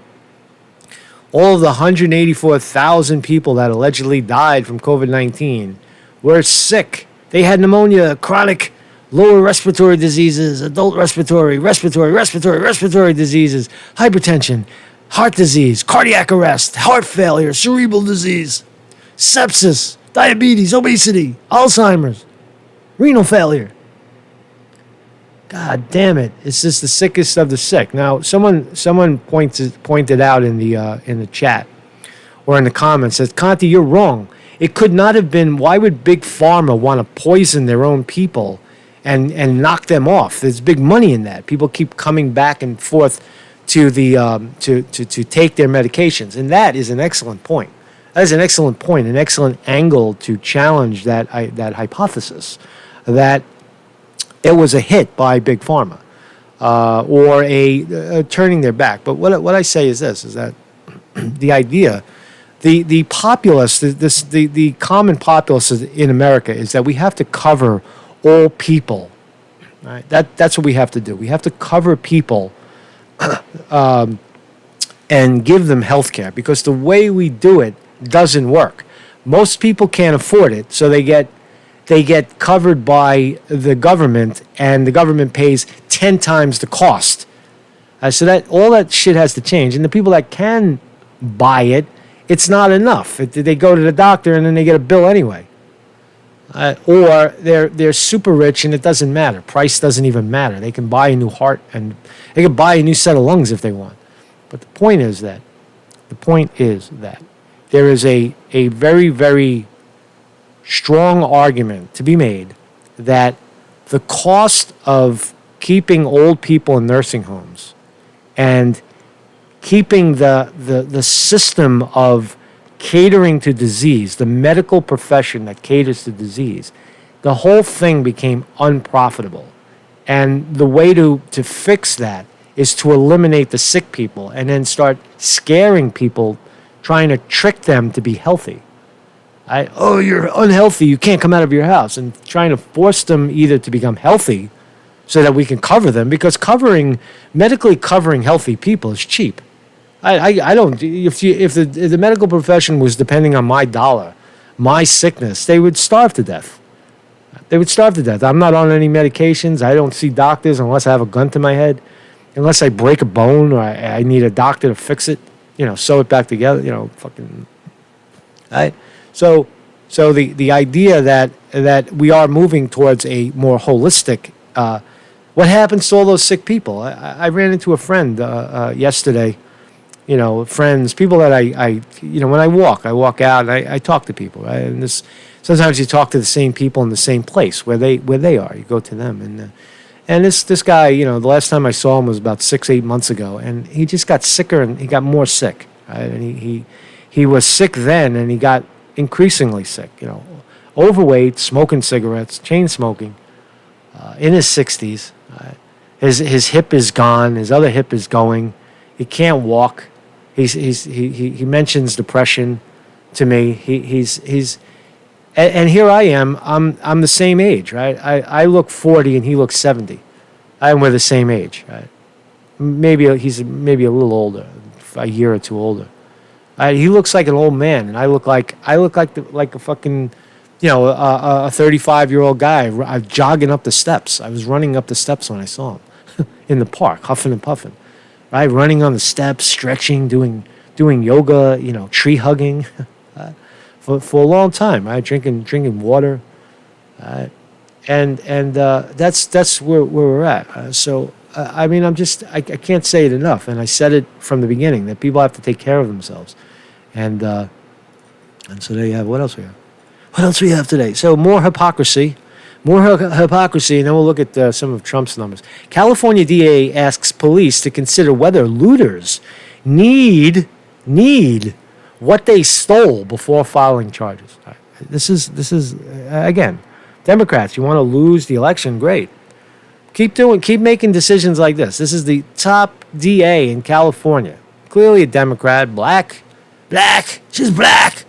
[SPEAKER 1] All of the 184,000 people that allegedly died from COVID-19 were sick. They had pneumonia, chronic lower respiratory diseases, adult respiratory diseases, hypertension, heart disease, cardiac arrest, heart failure, cerebral disease, sepsis, diabetes, obesity, Alzheimer's, renal failure. God damn it! It's just the sickest of the sick. Now, someone pointed out in the chat or in the comments says, Conte, you're wrong. It could not have been. Why would Big Pharma want to poison their own people and knock them off? There's big money in that. People keep coming back and forth to the to take their medications, and that is an excellent point. That is an excellent point, an excellent angle to challenge that hypothesis that it was a hit by Big Pharma or a turning their back. But what I say is this: is that the idea, the populace, the common populace in America is that we have to cover all people. Right? That's what we have to do. We have to cover people and give them health care, because the way we do it doesn't work. Most people can't afford it, so they get covered by the government, and the government pays 10 times the cost. So that all that shit has to change. And the people that can buy it, it's not enough. They go to the doctor and then they get a bill anyway. Or they're super rich and it doesn't matter. Price doesn't even matter. They can buy a new heart and they can buy a new set of lungs if they want. But the point is that there is a very, very strong argument to be made that the cost of keeping old people in nursing homes and keeping the system of catering to disease, the medical profession that caters to disease, the whole thing became unprofitable. And the way to fix that is to eliminate the sick people and then start scaring people, trying to trick them to be healthy. Oh, you're unhealthy, you can't come out of your house, and trying to force them either to become healthy so that we can cover them, because medically covering healthy people is cheap. I don't, if the medical profession was depending on my dollar, my sickness, they would starve to death. I'm not on any medications. I don't see doctors unless I have a gun to my head, unless I break a bone or I need a doctor to fix it, sew it back together, fucking, right? So the idea that we are moving towards a more holistic, what happens to all those sick people? I ran into a friend yesterday, friends, people that I when I walk out and I talk to people, right? And sometimes you talk to the same people in the same place where they are. You go to them, and this guy, the last time I saw him was about 6-8 months ago, and he just got sicker and he got more sick, right? And he was sick then, and he got increasingly sick, overweight, smoking cigarettes, chain smoking, in his 60s. His hip is gone. His other hip is going. He can't walk. He mentions depression to me. And here I am. I'm the same age, right? I look 40 and he looks 70. And we're the same age, right? He's maybe a little older, a year or two older. He looks like an old man, and I look like a fucking, a 35-year-old guy jogging up the steps. I was running up the steps when I saw him in the park, huffing and puffing, right? Running on the steps, stretching, doing yoga, tree hugging, for a long time, right? Drinking water, and that's where we're at. So I mean, I can't say it enough, and I said it from the beginning that people have to take care of themselves, and so there you have. What else we have? What else we have today? So more hypocrisy. Hypocrisy, and then we'll look at some of Trump's numbers. California DA asks police to consider whether looters need what they stole before filing charges. All right. This is again, Democrats. You want to lose the election? Great. Keep making decisions like this. This is the top DA in California. Clearly a Democrat, black. She's black.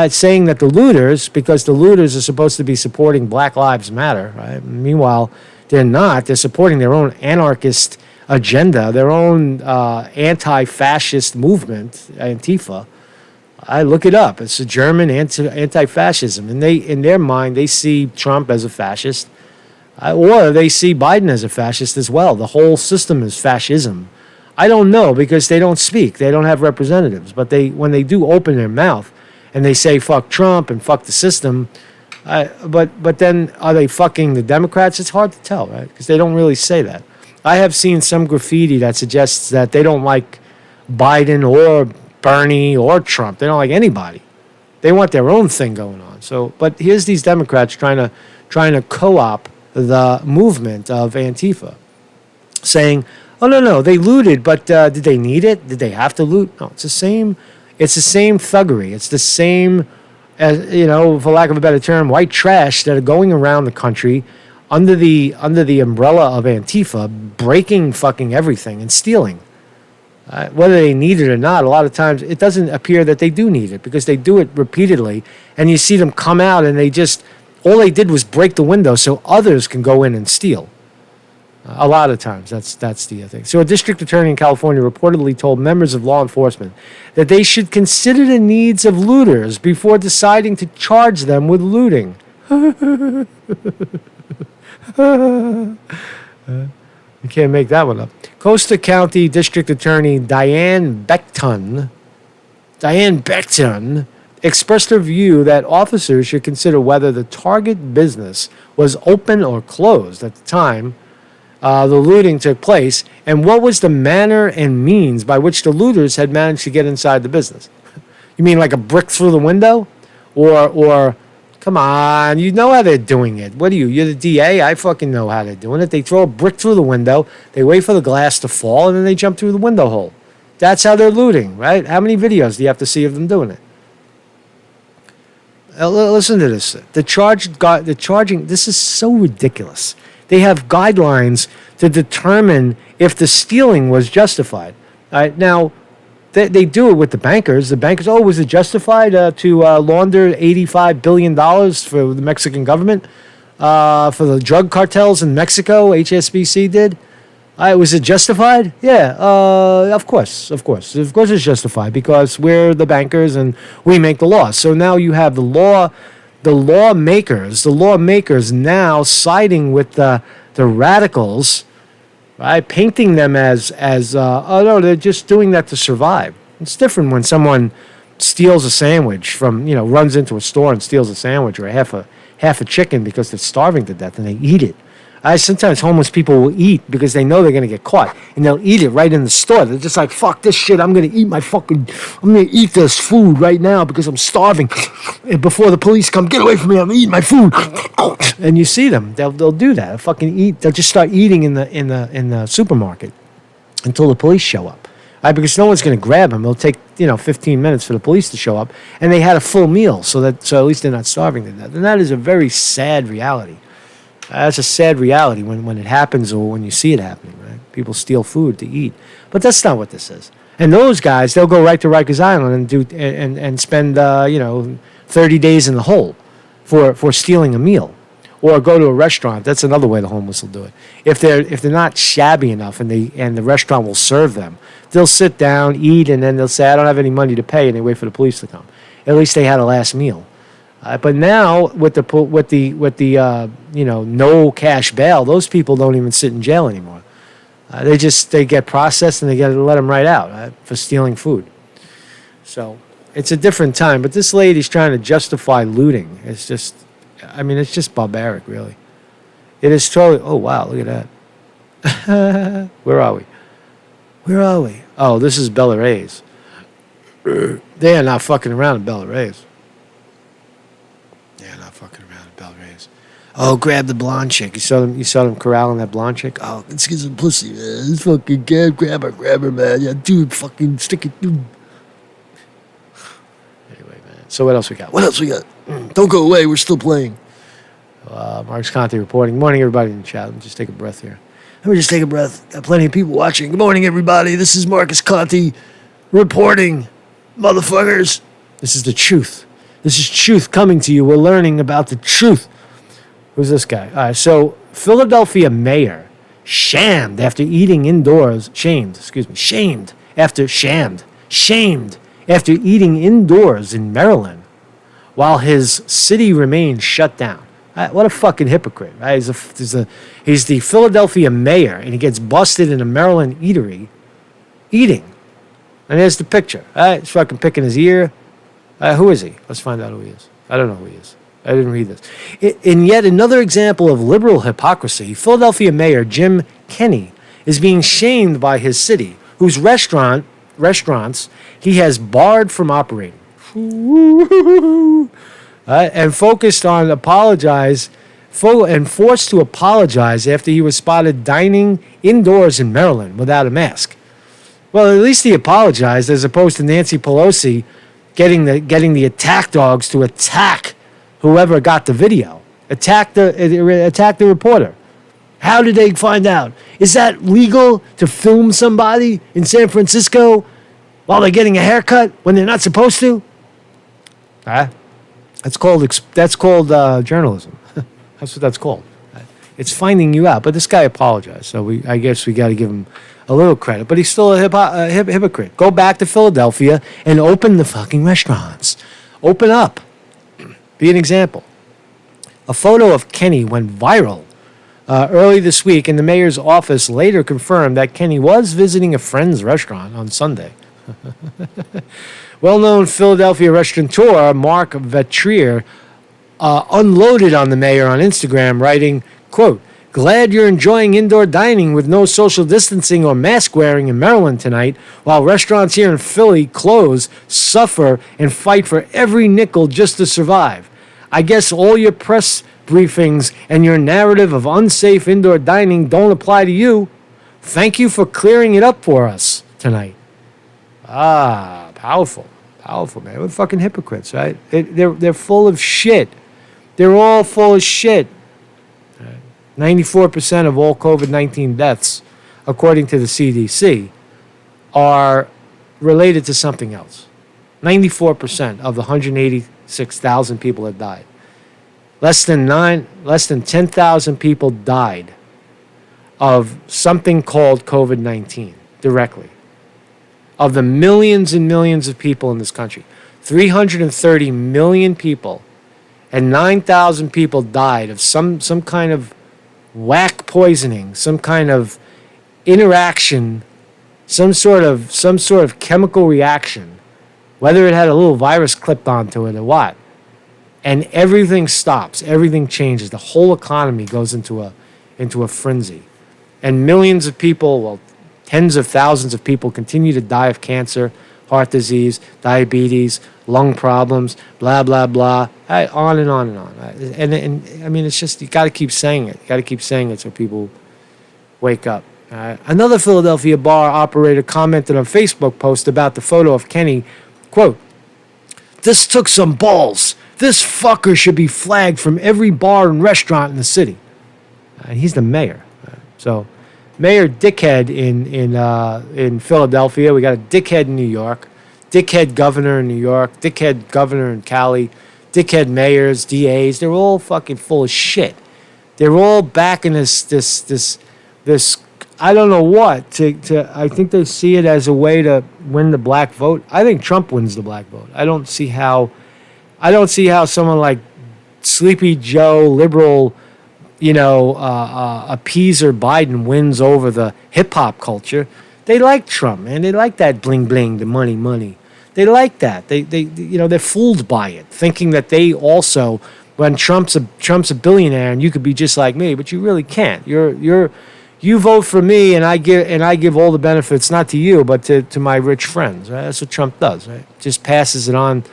[SPEAKER 1] Saying that the looters, because the looters are supposed to be supporting Black Lives Matter, right? Meanwhile, they're not. They're supporting their own anarchist agenda, their own anti-fascist movement, Antifa. I look it up. It's a German anti-fascism, and in their mind they see Trump as a fascist, or they see Biden as a fascist as well. The whole system is fascism. I don't know because they don't speak. They don't have representatives. But when they do open their mouth and they say fuck Trump and fuck the system, but then are they fucking the Democrats? It's hard to tell, right? Because they don't really say that. I have seen some graffiti that suggests that they don't like Biden or Bernie or Trump. They don't like anybody. They want their own thing going on. So, but here's these Democrats trying to co-op the movement of Antifa, saying, "Oh no, they looted, but did they need it? Did they have to loot? No, it's the same. It's the same thuggery. It's the same, as for lack of a better term, white trash that are going around the country under the umbrella of Antifa, breaking fucking everything and stealing. Whether they need it or not, a lot of times it doesn't appear that they do need it because they do it repeatedly, and you see them come out and all they did was break the window so others can go in and steal. A lot of times, that's the thing. So a district attorney in California reportedly told members of law enforcement that they should consider the needs of looters before deciding to charge them with looting. You can't make that one up. Costa County District Attorney Diane Beckton expressed her view that officers should consider whether the target business was open or closed at the time the looting took place, and what was the manner and means by which the looters had managed to get inside the business. You mean like a brick through the window? Or come on, you know how they're doing it. What are you? You're the DA? I fucking know how they're doing it. They throw a brick through the window, they wait for the glass to fall, and then they jump through the window hole. That's how they're looting, right? How many videos do you have to see of them doing it? Listen to this. The charging, this is so ridiculous. They have guidelines to determine if the stealing was justified. Now, they do it with the bankers. The bankers, was it justified to launder $85 billion for the Mexican government? For the drug cartels in Mexico, HSBC did? Was it justified? Yeah, of course. Of course it's justified because we're the bankers and we make the laws. So now you have the lawmakers now siding with the radicals, right? Painting them as no, they're just doing that to survive. It's different when someone steals a sandwich from, runs into a store and steals a sandwich or half a chicken because they're starving to death and they eat it. Sometimes homeless people will eat because they know they're going to get caught, and they'll eat it right in the store. They're just like, fuck this shit, I'm going to eat this food right now because I'm starving. And before the police come, get away from me, I'm eating my food. And you see them, they'll do that. They'll just start eating in the supermarket until the police show up. Because no one's going to grab them. It'll take 15 minutes for the police to show up, and they had a full meal, so at least they're not starving to death. And that is a very sad reality. That's a sad reality when it happens or when you see it happening, right? People steal food to eat. But that's not what this is. And those guys, they'll go right to Rikers Island and spend 30 days in the hole for stealing a meal. Or go to a restaurant. That's another way the homeless will do it. If they're not shabby enough and the restaurant will serve them, they'll sit down, eat, and then they'll say, I don't have any money to pay, and they wait for the police to come. At least they had a last meal. But now with the no cash bail, those people don't even sit in jail anymore. They get processed and they get to let them right out for stealing food. So it's a different time. But this lady's trying to justify looting. It's just barbaric, really. It is totally. Oh wow, look at that. Where are we? Oh, this is Belarus. They are not fucking around in Belarus. Bell Reyes. Oh, grab the blonde chick. You saw them corralling that blonde chick? Oh, let's get some pussy, man. Let's fucking grab her, man. Yeah, dude, fucking stick it, dude. Anyway, man. So what else we got? Don't go away. We're still playing. Marcus Conte reporting. Good morning, everybody in the chat. Let me just take a breath here. Let me just take a breath. Got plenty of people watching. Good morning, everybody. This is Marcus Conte reporting. Motherfuckers. This is the truth. This is truth coming to you. We're learning about the truth. Who's this guy? All right, so Philadelphia mayor shamed after eating indoors. Shamed after eating indoors in Maryland while his city remains shut down. What a fucking hypocrite, right? He's the Philadelphia mayor, and he gets busted in a Maryland eatery eating. And there's the picture. He's fucking picking his ear. Who is he? Let's find out who he is. I don't know who he is. I didn't read this. In yet another example of liberal hypocrisy, Philadelphia Mayor Jim Kenney is being shamed by his city, whose restaurants he has barred from operating. And forced to apologize after he was spotted dining indoors in Maryland without a mask. Well, at least he apologized, as opposed to Nancy Pelosi getting the attack dogs to attack whoever got the video. Attack the reporter. How did they find out? Is that legal to film somebody in San Francisco while they're getting a haircut when they're not supposed to? That's called journalism. That's what that's called. It's finding you out. But this guy apologized, so I guess we got to give him a little credit. But he's still a hypocrite. Go back to Philadelphia and open the fucking restaurants. Open up. Be an example. A photo of Kenney went viral early this week, and the mayor's office later confirmed that Kenney was visiting a friend's restaurant on Sunday. Well-known Philadelphia restaurateur Mark Vetrier unloaded on the mayor on Instagram, writing, quote, "Glad you're enjoying indoor dining with no social distancing or mask wearing in Maryland tonight, while restaurants here in Philly close, suffer, and fight for every nickel just to survive. I guess all your press briefings and your narrative of unsafe indoor dining don't apply to you. Thank you for clearing it up for us tonight." Powerful, man. We're fucking hypocrites, right? They're full of shit. They're all full of shit. 94% of all COVID-19 deaths, according to the CDC, are related to something else. 94% of the 186,000 people that died. Less than 10,000 people died of something called COVID-19 directly. Of the millions and millions of people in this country, 330 million people and 9,000 people died of some kind of whack poisoning, some kind of interaction, some sort of chemical reaction, whether it had a little virus clipped onto it or what. And everything stops, everything changes. The whole economy goes into a frenzy. And millions of people, well, tens of thousands of people continue to die of cancer, heart disease, diabetes, lung problems, blah, blah, blah, on and on and on. And I mean, it's just, you got to keep saying it. You got to keep saying it so people wake up. Another Philadelphia bar operator commented on Facebook post about the photo of Kenney, quote, "This took some balls. This fucker should be flagged from every bar and restaurant in the city." And he's the mayor. So, Mayor Dickhead in Philadelphia. We got a dickhead in New York, dickhead governor in New York, dickhead governor in Cali, dickhead mayors, DAs. They're all fucking full of shit. They're all backing this. I don't know what. I think they see it as a way to win the black vote. I think Trump wins the black vote. I don't see how someone like Sleepy Joe, liberal, appeaser Biden wins over the hip-hop culture. They like Trump, man. They like that bling-bling, the money. They like that. They're fooled by it, thinking that they also, when Trump's a billionaire and you could be just like me, but you really can't. You vote for me and I give all the benefits, not to you, but to my rich friends, right? That's what Trump does, right? Just passes it on.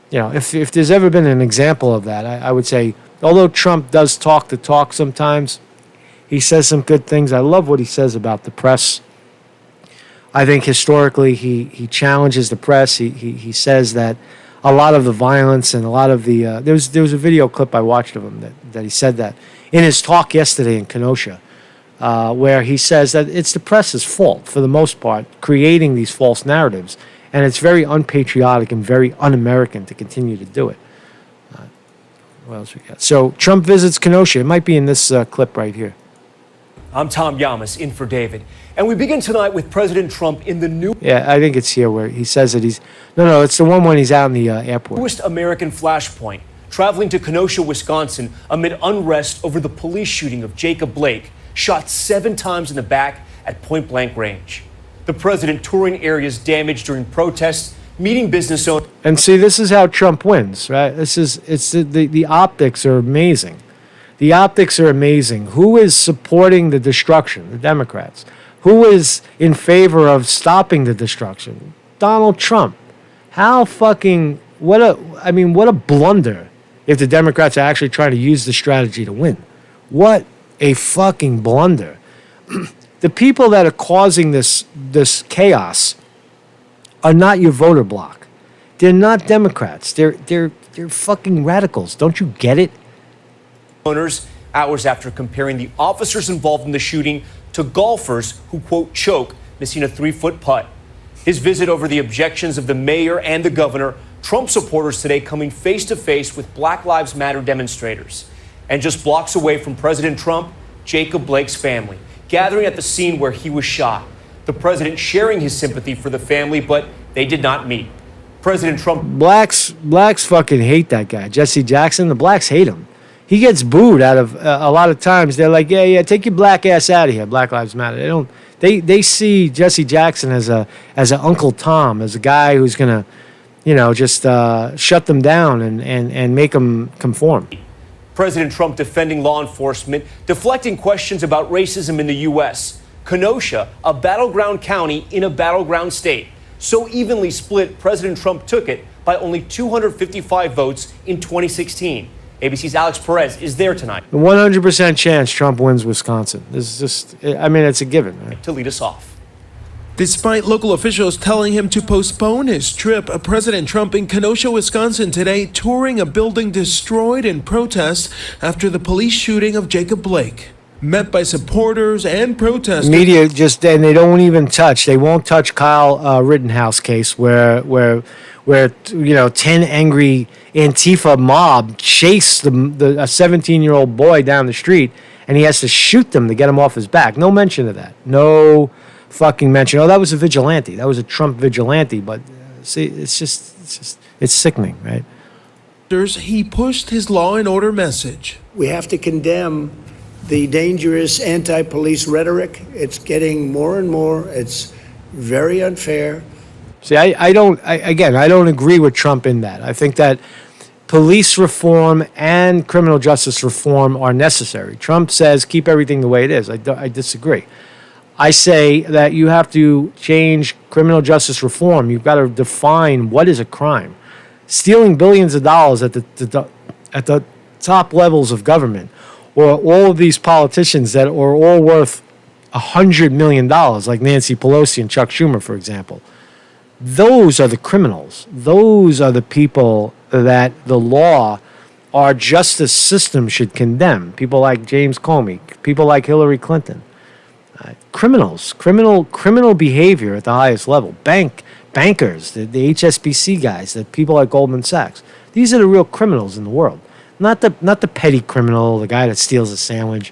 [SPEAKER 1] If there's ever been an example of that, I would say although Trump does talk the talk sometimes, he says some good things. I love what he says about the press. I think historically he challenges the press. He says that a lot of the violence and a lot of the there was a video clip I watched of him that he said that in his talk yesterday in Kenosha, where he says that it's the press's fault for the most part, creating these false narratives, and it's very unpatriotic and very un-American to continue to do it. What else we got? So Trump visits Kenosha. It might be in this clip right here.
[SPEAKER 2] I'm Tom Yamas, in for David. And we begin tonight with President Trump in the
[SPEAKER 1] Yeah, I think it's here where he says that he's... No, it's the one when he's out in the airport.
[SPEAKER 2] newest American flashpoint, traveling to Kenosha, Wisconsin, amid unrest over the police shooting of Jacob Blake, shot 7 times in the back at point-blank range. The president touring areas damaged during protests, meeting business owners...
[SPEAKER 1] And see, this is how Trump wins, right? The optics are amazing. The optics are amazing. Who is supporting the destruction? The Democrats. Who is in favor of stopping the destruction? Donald Trump. How fucking... What a blunder if the Democrats are actually trying to use the strategy to win. What a fucking blunder. The people that are causing this chaos are not your voter bloc. They're not Democrats. They're fucking radicals. Don't you get it?
[SPEAKER 2] Owners, hours after comparing the officers involved in the shooting to golfers who, quote, choke, missing a 3-foot putt. His visit over the objections of the mayor and the governor, Trump supporters today coming face to face with Black Lives Matter demonstrators. And just blocks away from President Trump, Jacob Blake's family, gathering at the scene where he was shot. The president sharing his sympathy for the family, but they did not meet. President Trump...
[SPEAKER 1] Blacks fucking hate that guy, Jesse Jackson. The blacks hate him. He gets booed out of a lot of times. They're like, yeah, take your black ass out of here. Black Lives Matter. They see Jesse Jackson as a Uncle Tom, as a guy who's gonna, just shut them down and make them conform.
[SPEAKER 2] President Trump defending law enforcement, deflecting questions about racism in the U.S. Kenosha, a battleground county in a battleground state. So evenly split, President Trump took it by only 255 votes in 2016. ABC's Alex Perez is there tonight.
[SPEAKER 1] 100% chance Trump wins Wisconsin. This is just, it's a given. Right?
[SPEAKER 2] To lead us off.
[SPEAKER 12] Despite local officials telling him to postpone his trip, President Trump in Kenosha, Wisconsin today, touring a building destroyed in protest after the police shooting of Jacob Blake. Met by supporters and protesters.
[SPEAKER 1] Media and they don't even touch. They won't touch Kyle Rittenhouse case where 10 angry Antifa mob chased a 17-year-old boy down the street, and he has to shoot them to get him off his back. No mention of that. No fucking mention. Oh, that was a vigilante. That was a Trump vigilante. But see, it's sickening, right?
[SPEAKER 12] He pushed his law and order message.
[SPEAKER 13] We have to condemn the dangerous anti-police rhetoric. It's getting more and more. It's very unfair.
[SPEAKER 1] See, I don't agree with Trump in that. I think that police reform and criminal justice reform are necessary. Trump says keep everything the way it is. I disagree. I say that you have to change criminal justice reform. You've got to define what is a crime. Stealing billions of dollars at the top levels of government, or all of these politicians that are all worth $100 million, like Nancy Pelosi and Chuck Schumer, for example. Those are the criminals. Those are the people that the law, our justice system should condemn. People like James Comey, people like Hillary Clinton. Criminals, criminal behavior at the highest level. Bankers, the HSBC guys, the people like Goldman Sachs. These are the real criminals in the world. Not the petty criminal, the guy that steals a sandwich,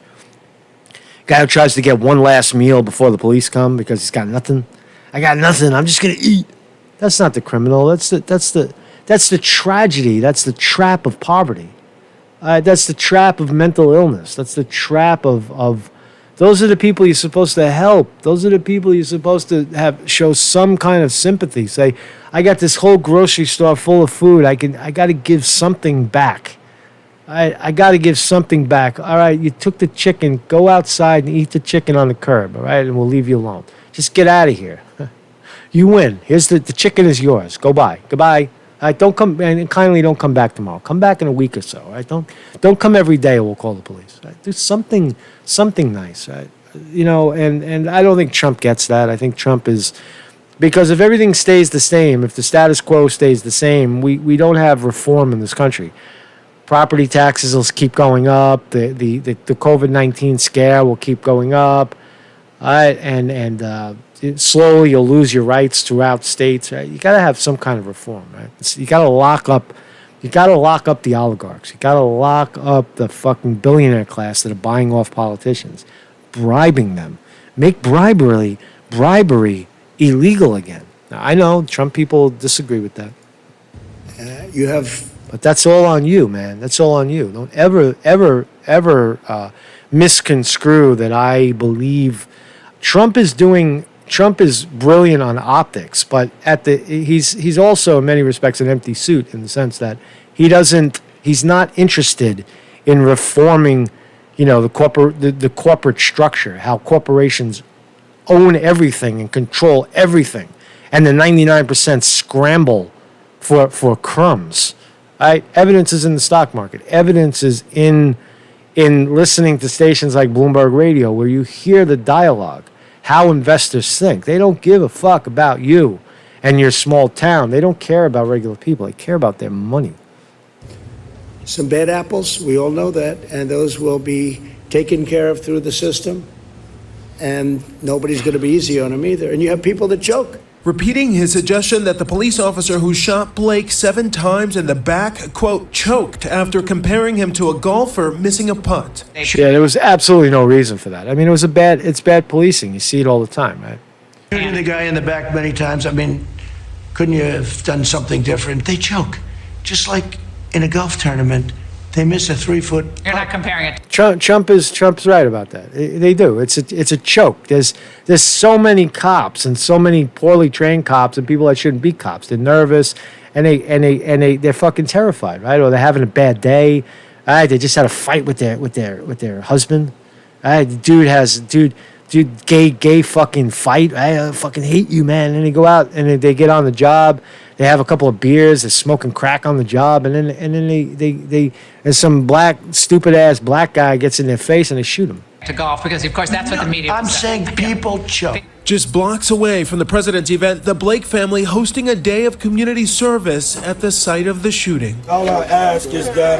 [SPEAKER 1] guy who tries to get one last meal before the police come because he's got nothing. I got nothing. I'm just gonna eat. That's not the criminal. That's the tragedy. That's the trap of poverty. That's the trap of mental illness. That's the trap of. Those are the people you're supposed to help. Those are the people you're supposed to show some kind of sympathy. Say, I got this whole grocery store full of food. I got to give something back. I got to give something back. All right, you took the chicken. Go outside and eat the chicken on the curb. All right, and we'll leave you alone. Just get out of here. You win. Here's the chicken is yours. Go buy. Goodbye. Don't come, and kindly don't come back tomorrow. Come back in a week or so. Right? Don't come every day. We'll call the police. Right? Do something nice. Right? You know, and I don't think Trump gets that. I think Trump is, because if everything stays the same, if the status quo stays the same, we don't have reform in this country. Property taxes will keep going up. The COVID-19 scare will keep going up. Right? And slowly you'll lose your rights throughout states. Right? You got to have some kind of reform. Right? You got to lock up. You got to lock up the oligarchs. You got to lock up the fucking billionaire class that are buying off politicians, bribing them. Make bribery illegal again. Now, I know Trump people disagree with that. But that's all on you, man. That's all on you. Don't ever misconstrue that I believe Trump is brilliant on optics, but he's also in many respects an empty suit in the sense that he's not interested in reforming, you know, the corporate structure, how corporations own everything and control everything, and the 99% scramble for crumbs. Right? Evidence is in the stock market. Evidence is in listening to stations like Bloomberg Radio, where you hear the dialogue, how investors think. They don't give a fuck about you and your small town. They don't care about regular people. They care about their money.
[SPEAKER 13] Some bad apples, we all know that, and those will be taken care of through the system, and nobody's going to be easy on them either. And you have people that choke.
[SPEAKER 12] Repeating his suggestion that the police officer who shot Blake 7 times in the back, quote, choked after comparing him to a golfer missing a putt.
[SPEAKER 1] Yeah, there was absolutely no reason for that. I mean, it's bad policing. You see it all the time, right?
[SPEAKER 8] Shooting the guy in the back many times. I mean, couldn't you have done something different? They choke. Just like in a golf tournament, they miss a 3-foot.
[SPEAKER 14] You're not comparing it.
[SPEAKER 1] Trump's right about that. They do. It's a choke. There's so many cops and so many poorly trained cops and people that shouldn't be cops. They're nervous and they're fucking terrified, right? Or they're having a bad day. Right? They just had a fight with their husband. Right? Dude, gay fucking fight. I fucking hate you, man. And they go out and they get on the job. They have a couple of beers. They're smoking crack on the job, and then they and some stupid ass black guy gets in their face and they shoot him.
[SPEAKER 14] To golf, because of course that's what the media.
[SPEAKER 8] I'm saying people choke.
[SPEAKER 12] Just blocks away from the president's event, the Blake family hosting a day of community service at the site of the shooting.
[SPEAKER 15] All I ask is that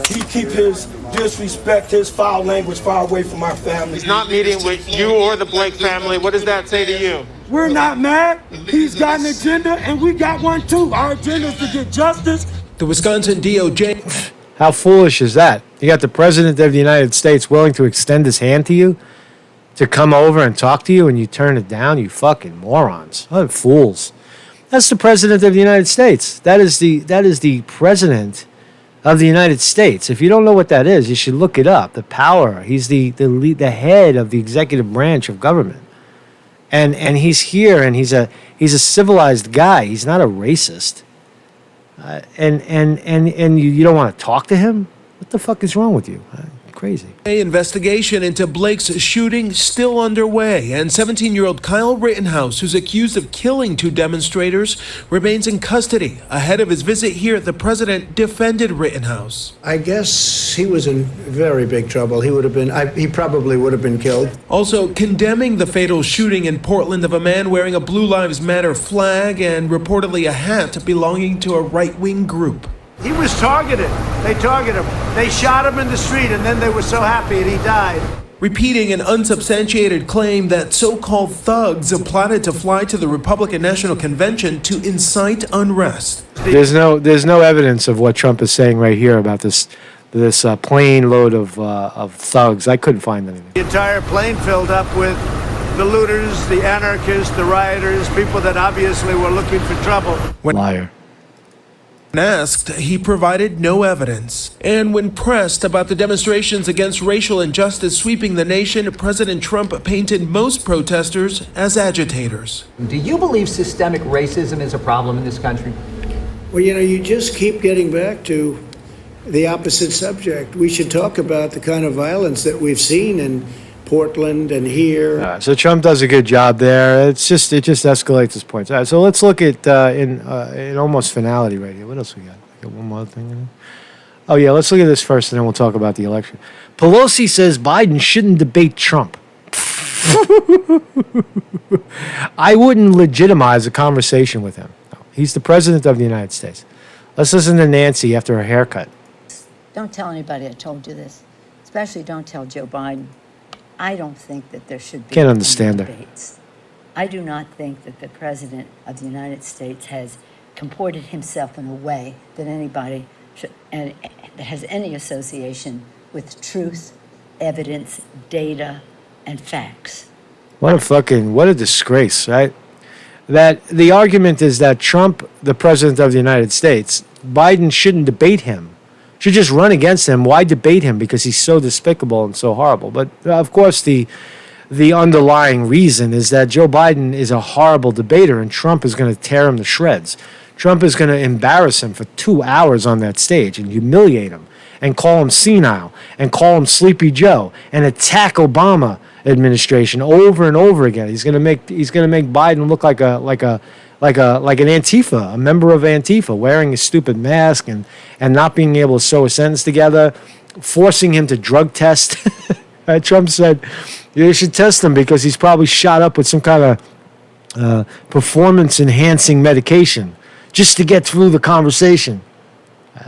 [SPEAKER 15] he keep his disrespect, his foul language far away from our family.
[SPEAKER 16] He's not meeting with you or the Blake family. What does that say to you?
[SPEAKER 15] We're not mad. He's got an agenda, and we got one too. Our agenda is to get justice.
[SPEAKER 12] The Wisconsin DOJ.
[SPEAKER 1] How foolish is that? You got the president of the United States willing to extend his hand to you, to come over and talk to you, and you turn it down. You fucking morons. What fools. That's the president of the United States. That is the president of the United States. If you don't know what that is, you should look it up. The power. He's the head of the executive branch of government. And he's here, and he's a civilized guy. He's not a racist. And you don't want to talk to him? What the fuck is wrong with you? Crazy.
[SPEAKER 12] An investigation into Blake's shooting still underway, and 17-year-old Kyle Rittenhouse, who's accused of killing 2 demonstrators, remains in custody. Ahead of his visit here, the president defended Rittenhouse.
[SPEAKER 13] I guess he was in very big trouble. He probably would have been killed.
[SPEAKER 12] Also condemning the fatal shooting in Portland of a man wearing a Blue Lives Matter flag and reportedly a hat belonging to a right-wing group.
[SPEAKER 17] He was targeted. They targeted him. They shot him in the street, and then they were so happy and he died.
[SPEAKER 12] Repeating an unsubstantiated claim that so-called thugs plotted to fly to the Republican National Convention to incite unrest.
[SPEAKER 1] There's no evidence of what Trump is saying right here about this plane load of thugs. I couldn't find anything.
[SPEAKER 17] The entire plane filled up with the looters, the anarchists, the rioters, people that obviously were looking for trouble.
[SPEAKER 1] Liar.
[SPEAKER 12] When asked, he provided no evidence. And when pressed about the demonstrations against racial injustice sweeping the nation, President Trump painted most protesters as agitators.
[SPEAKER 18] Do you believe systemic racism is a problem in this country?
[SPEAKER 13] Well, you just keep getting back to the opposite subject. We should talk about the kind of violence that we've seen and Portland and here.
[SPEAKER 1] So Trump does a good job there. It just escalates his points. All right, so let's look at in almost finality right here. What else we got? We got one more thing. In Oh yeah, let's look at this first, and then we'll talk about the election. Pelosi says Biden shouldn't debate Trump. I wouldn't legitimize a conversation with him. He's the president of the United States. Let's listen to Nancy after her haircut.
[SPEAKER 11] Don't tell anybody I told you this. Especially don't tell Joe Biden. I don't think that there should be
[SPEAKER 1] Can't understand her.
[SPEAKER 11] debates. I do not think that the President of the United States has comported himself in a way that anybody should, and that has any association with truth, evidence, data, and facts.
[SPEAKER 1] What a disgrace, right? That the argument is that Trump, the president of the United States, Biden shouldn't debate him. Should just run against him. Why debate him? Because he's so despicable and so horrible. But of course, the underlying reason is that Joe Biden is a horrible debater, and Trump is going to tear him to shreds. Trump is going to embarrass him for 2 hours on that stage and humiliate him, and call him senile, and call him Sleepy Joe, and attack Obama administration over and over again. He's going to make Biden look like an Antifa, a member of Antifa, wearing a stupid mask and not being able to sew a sentence together, forcing him to drug test. Trump said you should test him because he's probably shot up with some kind of performance-enhancing medication just to get through the conversation.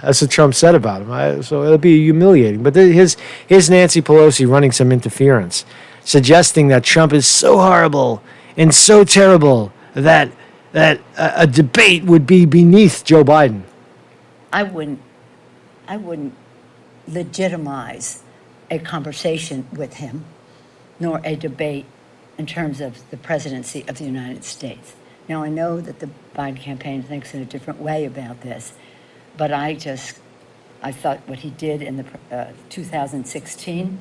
[SPEAKER 1] That's what Trump said about him. So it'll be humiliating. But here's Nancy Pelosi running some interference, suggesting that Trump is so horrible and so terrible that a debate would be beneath Joe Biden.
[SPEAKER 11] I wouldn't legitimize a conversation with him, nor a debate in terms of the presidency of the United States. Now, I know that the Biden campaign thinks in a different way about this, but I thought what he did in the 2016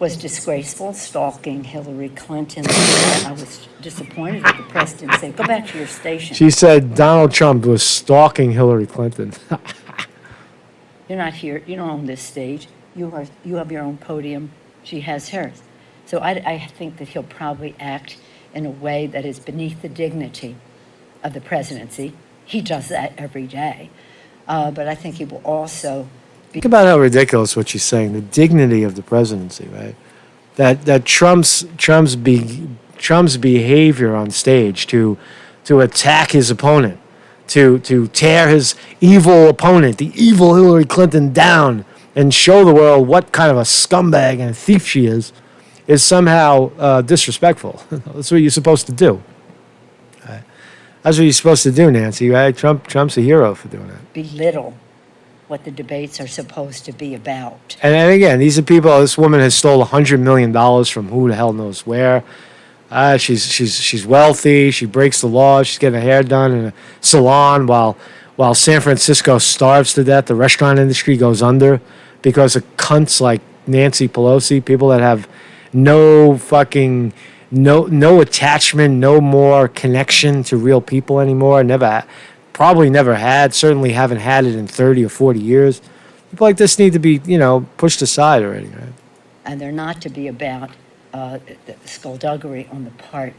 [SPEAKER 11] was disgraceful, stalking Hillary Clinton. I was disappointed at the press didn't say, go back to your station.
[SPEAKER 1] She said Donald Trump was stalking Hillary Clinton.
[SPEAKER 11] You're not here. You don't own this stage. You have your own podium. She has hers. So I think that he'll probably act in a way that is beneath the dignity of the presidency. He does that every day. But I think he will also
[SPEAKER 1] Think about how ridiculous what she's saying. The dignity of the presidency, right? That Trump's behavior on stage to attack his opponent, to tear his evil opponent, the evil Hillary Clinton, down and show the world what kind of a scumbag and a thief she is somehow disrespectful. That's what you're supposed to do. Right? That's what you're supposed to do, Nancy. Right? Trump's a hero for doing that.
[SPEAKER 11] Belittle what the debates are supposed to be about.
[SPEAKER 1] And again, these are people. This woman has stole $100 million from who the hell knows where. She's wealthy. She breaks the law. She's getting her hair done in a salon while San Francisco starves to death. The restaurant industry goes under because of cunts like Nancy Pelosi, people that have no attachment, no more connection to real people anymore. Probably never had. Certainly haven't had it in 30 or 40 years. People like this need to be, pushed aside already, right?
[SPEAKER 11] And they're not to be about skullduggery on the part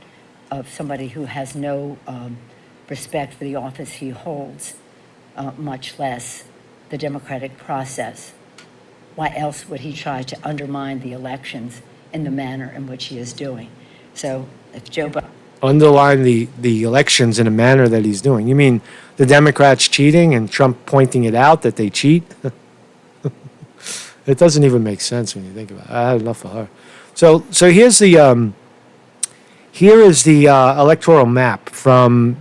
[SPEAKER 11] of somebody who has no respect for the office he holds, much less the democratic process. Why else would he try to undermine the elections in the manner in which he is doing? So if Joe Biden...
[SPEAKER 1] Underline the elections in a manner that he's doing. You mean the Democrats cheating and Trump pointing it out that they cheat? It doesn't even make sense when you think about it. I had enough of her. So here is the electoral map from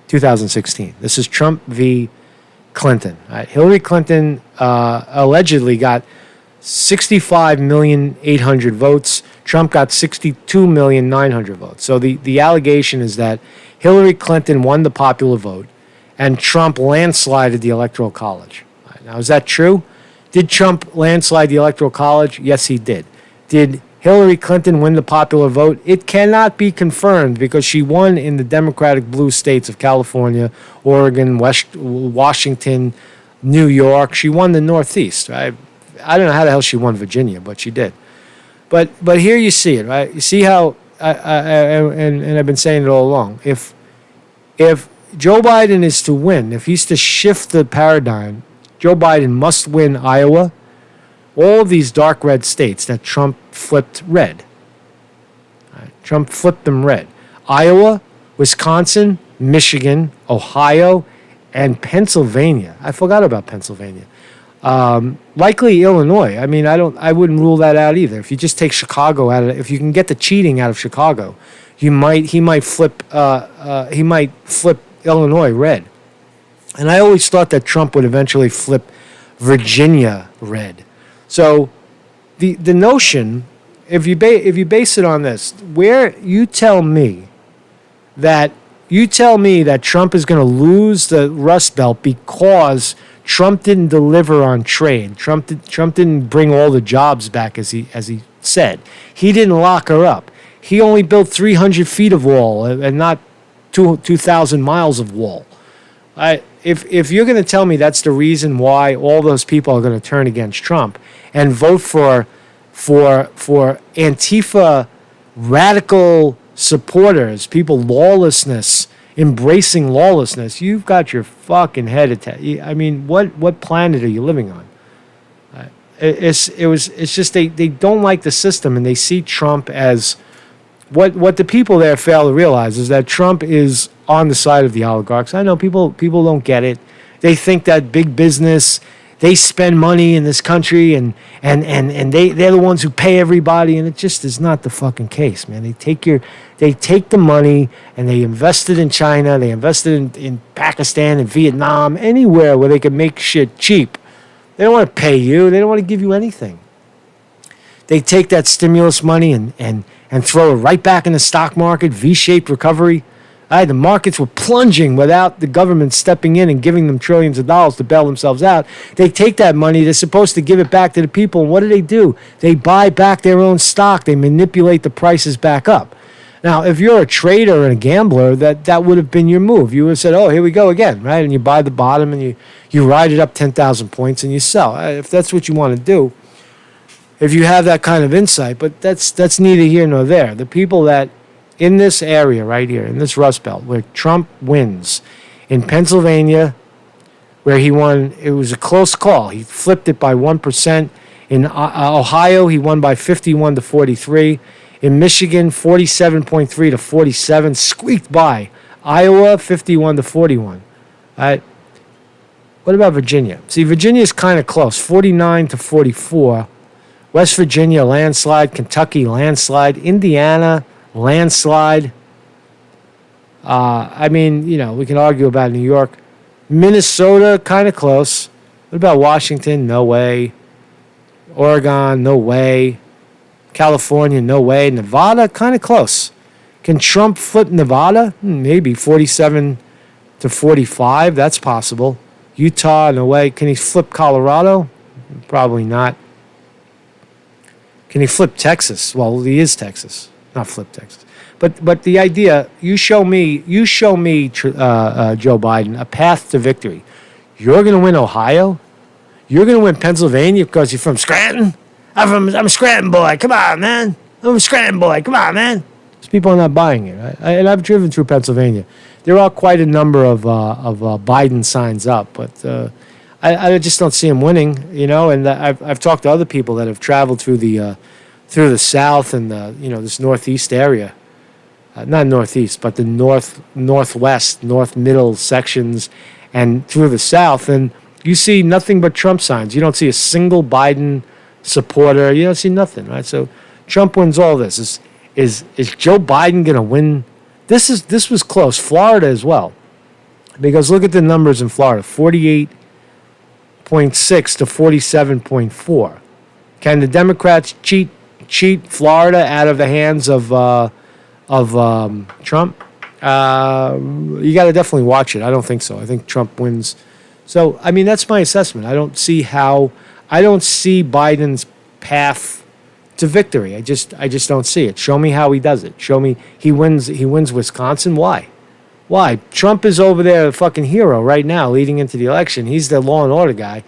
[SPEAKER 1] 2016. This is Trump v. Clinton. Right? Hillary Clinton allegedly got 65,800,000 votes. Trump got 62,900,000 votes. So the allegation is that Hillary Clinton won the popular vote and Trump landslided the Electoral College. Right, now, is that true? Did Trump landslide the Electoral College? Yes, he did. Did Hillary Clinton win the popular vote? It cannot be confirmed because she won in the Democratic blue states of California, Oregon, Washington, New York. She won the Northeast, right? I don't know how the hell she won Virginia, but she did. But here you see it, right? You see how and I've been saying it all along. If Joe Biden is to win, if he's to shift the paradigm, Joe Biden must win Iowa, all of these dark red states that Trump flipped red. Right? Trump flipped them red. Iowa, Wisconsin, Michigan, Ohio, and Pennsylvania. I forgot about Pennsylvania. Likely Illinois. I mean, I wouldn't rule that out either. If you just take Chicago out of it, if you can get the cheating out of Chicago, he might flip Illinois red. And I always thought that Trump would eventually flip Virginia red. So the notion, if you base it on this, where you tell me that Trump is going to lose the Rust Belt because Trump didn't deliver on trade. Trump didn't bring all the jobs back as he said. He didn't lock her up. He only built 300 feet of wall and not 2,000 miles of wall. If you're going to tell me that's the reason why all those people are going to turn against Trump and vote for Antifa radical supporters, people embracing lawlessness, you've got your fucking head attacked. I mean, what planet are you living on? It's just they don't like the system, and they see Trump as what the people there fail to realize is that Trump is on the side of the oligarchs. I know people don't get it. They think that big business, they spend money in this country and they're the ones who pay everybody, and it just is not the fucking case, man. They take the money and they invest it in China, they invest it in Pakistan and Vietnam, anywhere where they can make shit cheap. They don't want to pay you, they don't want to give you anything. They take that stimulus money and throw it right back in the stock market, V-shaped recovery. The markets were plunging without the government stepping in and giving them trillions of dollars to bail themselves out. They take that money, they're supposed to give it back to the people, and what do? They buy back their own stock. They manipulate the prices back up. Now, if you're a trader and a gambler, that would have been your move. You would have said, oh, here we go again, right? And you buy the bottom and you ride it up 10,000 points and you sell. If that's what you want to do, if you have that kind of insight, but that's neither here nor there. The people that in this area right here, in this Rust Belt, where Trump wins, in Pennsylvania, where he won, it was a close call. He flipped it by 1%. In Ohio, he won by 51 to 43. In Michigan, 47.3 to 47, squeaked by. Iowa, 51 to 41. What about Virginia? See, Virginia is kind of close, 49 to 44. West Virginia, landslide. Kentucky, landslide. Indiana, landslide. I mean, we can argue about New York. Minnesota, kind of close. What about Washington? No way. Oregon, no way. California, no way. Nevada, kind of close. Can Trump flip Nevada? Maybe 47 to 45. That's possible. Utah, no way. Can he flip Colorado? Probably not. Can he flip Texas? Well, he is Texas. Not flip Texas. But the idea, you show me, Joe Biden, a path to victory. You're going to win Ohio? You're going to win Pennsylvania because you're from Scranton? I'm a Scranton boy. Come on, man. I'm a Scranton boy. Come on, man. These people are not buying it. And I've driven through Pennsylvania. There are quite a number of Biden signs up, but I just don't see him winning. And I've talked to other people that have traveled through the South and this Northeast area. Not Northeast, but the Northwest, North Middle sections, and through the South, and you see nothing but Trump signs. You don't see a single Biden supporter. You don't see nothing, right? So Trump wins all this. Is Joe Biden going to win? This was close. Florida as well, because look at the numbers in Florida: 48.6 to 47.4. Can the Democrats cheat Florida out of the hands of Trump? You got to definitely watch it. I don't think so. I think Trump wins. So, I mean, that's my assessment. I don't see Biden's path to victory. I just don't see it. Show me how he does it. Show me he wins Wisconsin. Why? Trump is over there, a fucking hero right now, leading into the election. He's the law and order guy.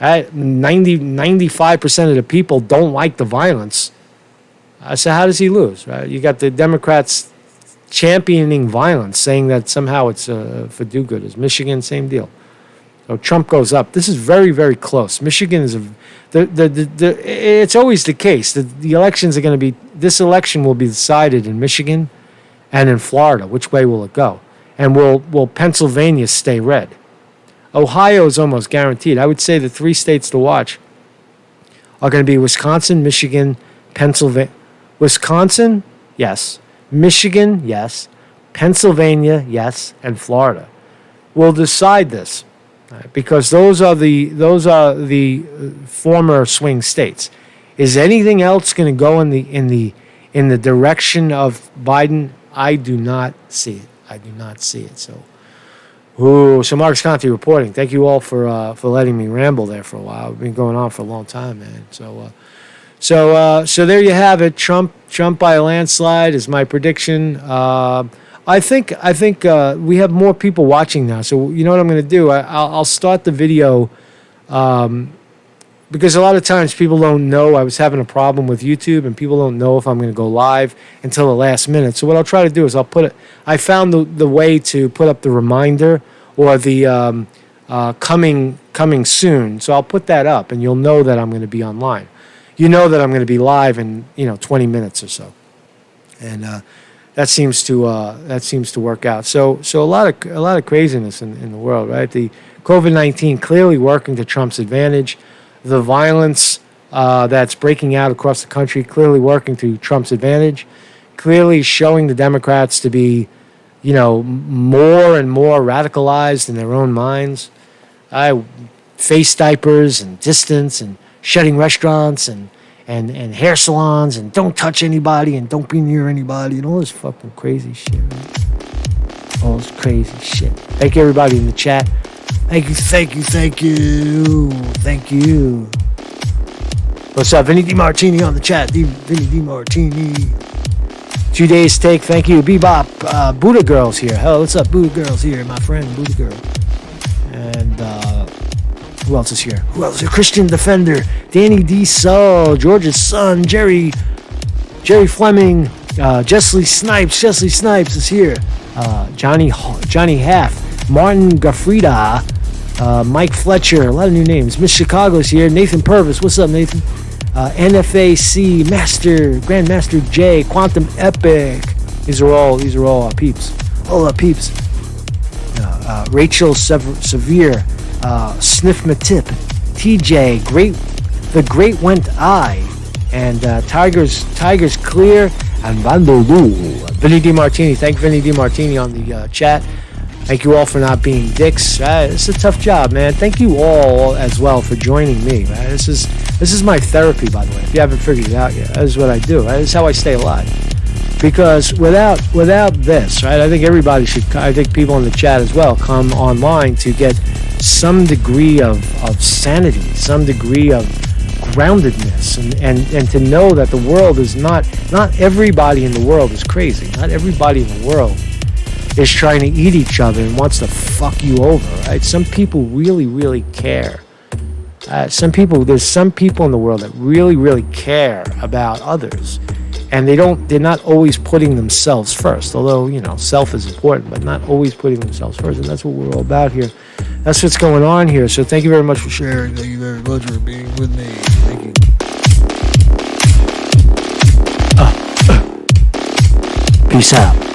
[SPEAKER 1] 95% of the people don't like the violence. So how does he lose, right? You got the Democrats championing violence, saying that somehow it's for do-gooders. Michigan, same deal. So Trump goes up. This is very, very close. Michigan is it's always the case. The elections are going to be, this election will be decided in Michigan and in Florida. Which way will it go? And will Pennsylvania stay red? Ohio is almost guaranteed. I would say the 3 states to watch are going to be Wisconsin, Michigan, Pennsylvania. Wisconsin, yes. Michigan, yes. Pennsylvania, yes. And Florida will decide this. Because those are the former swing states. Is anything else going to go in the direction of Biden? I do not see it. I do not see it. So Marcus Conte reporting. Thank you all for letting me ramble there for a while. We've been going on for a long time, man. So there you have it. Trump by a landslide is my prediction. I think we have more people watching now. So you know what I'm going to do? I'll start the video because a lot of times people don't know. I was having a problem with YouTube, and people don't know if I'm going to go live until the last minute. So what I'll try to do is I'll put it. I found the way to put up the reminder or the coming soon. So I'll put that up, and you'll know that I'm going to be online. You know that I'm going to be live in 20 minutes or so, and that seems to work out. So a lot of craziness in the world, right? The COVID-19 clearly working to Trump's advantage. The violence that's breaking out across the country clearly working to Trump's advantage. Clearly showing the Democrats to be, more and more radicalized in their own minds. Face diapers and distance and shutting restaurants and hair salons and don't touch anybody and don't be near anybody and all this fucking crazy shit. Right? All this crazy shit. Thank you, everybody in the chat. Thank you. What's up? Vinny DiMartini on the chat. Vinny DiMartini. 2 days take. Thank you. Bebop. Buddha Girl's here. Hello, what's up? Buddha Girl's here. My friend, Buddha Girl. And, who else is here? Christian Defender, Danny D. Sull, George's son, Jerry Fleming, Jessley Snipes is here. Johnny Half, Martin Gaffrida, Mike Fletcher, a lot of new names. Miss Chicago's here. Nathan Purvis, what's up, Nathan? NFAC Grandmaster J, Quantum Epic. These are all our peeps. All our peeps. Rachel Severe. Sniff My Tip, TJ, The Great Went I, and Tigers Clear, and Vandolu. Vinny DiMartini, thank Vinny DiMartini on the chat. Thank you all for not being dicks. It's a tough job, man. Thank you all as well for joining me. Right? This is my therapy, by the way. If you haven't figured it out yet, that is what I do. Right? This is how I stay alive. Because without this, right? I think everybody should. I think people in the chat as well come online to get some degree of sanity, some degree of groundedness, and to know that the world is not everybody in the world is crazy. Not everybody in the world is trying to eat each other and wants to fuck you over. Right? Some people really, really care. There's some people in the world that really, really care about others. And they're not always putting themselves first, although, self is important, but not always putting themselves first. And that's what we're all about here. That's what's going on here. So thank you very much for sharing. Thank you very much for being with me. Thank you. Peace out.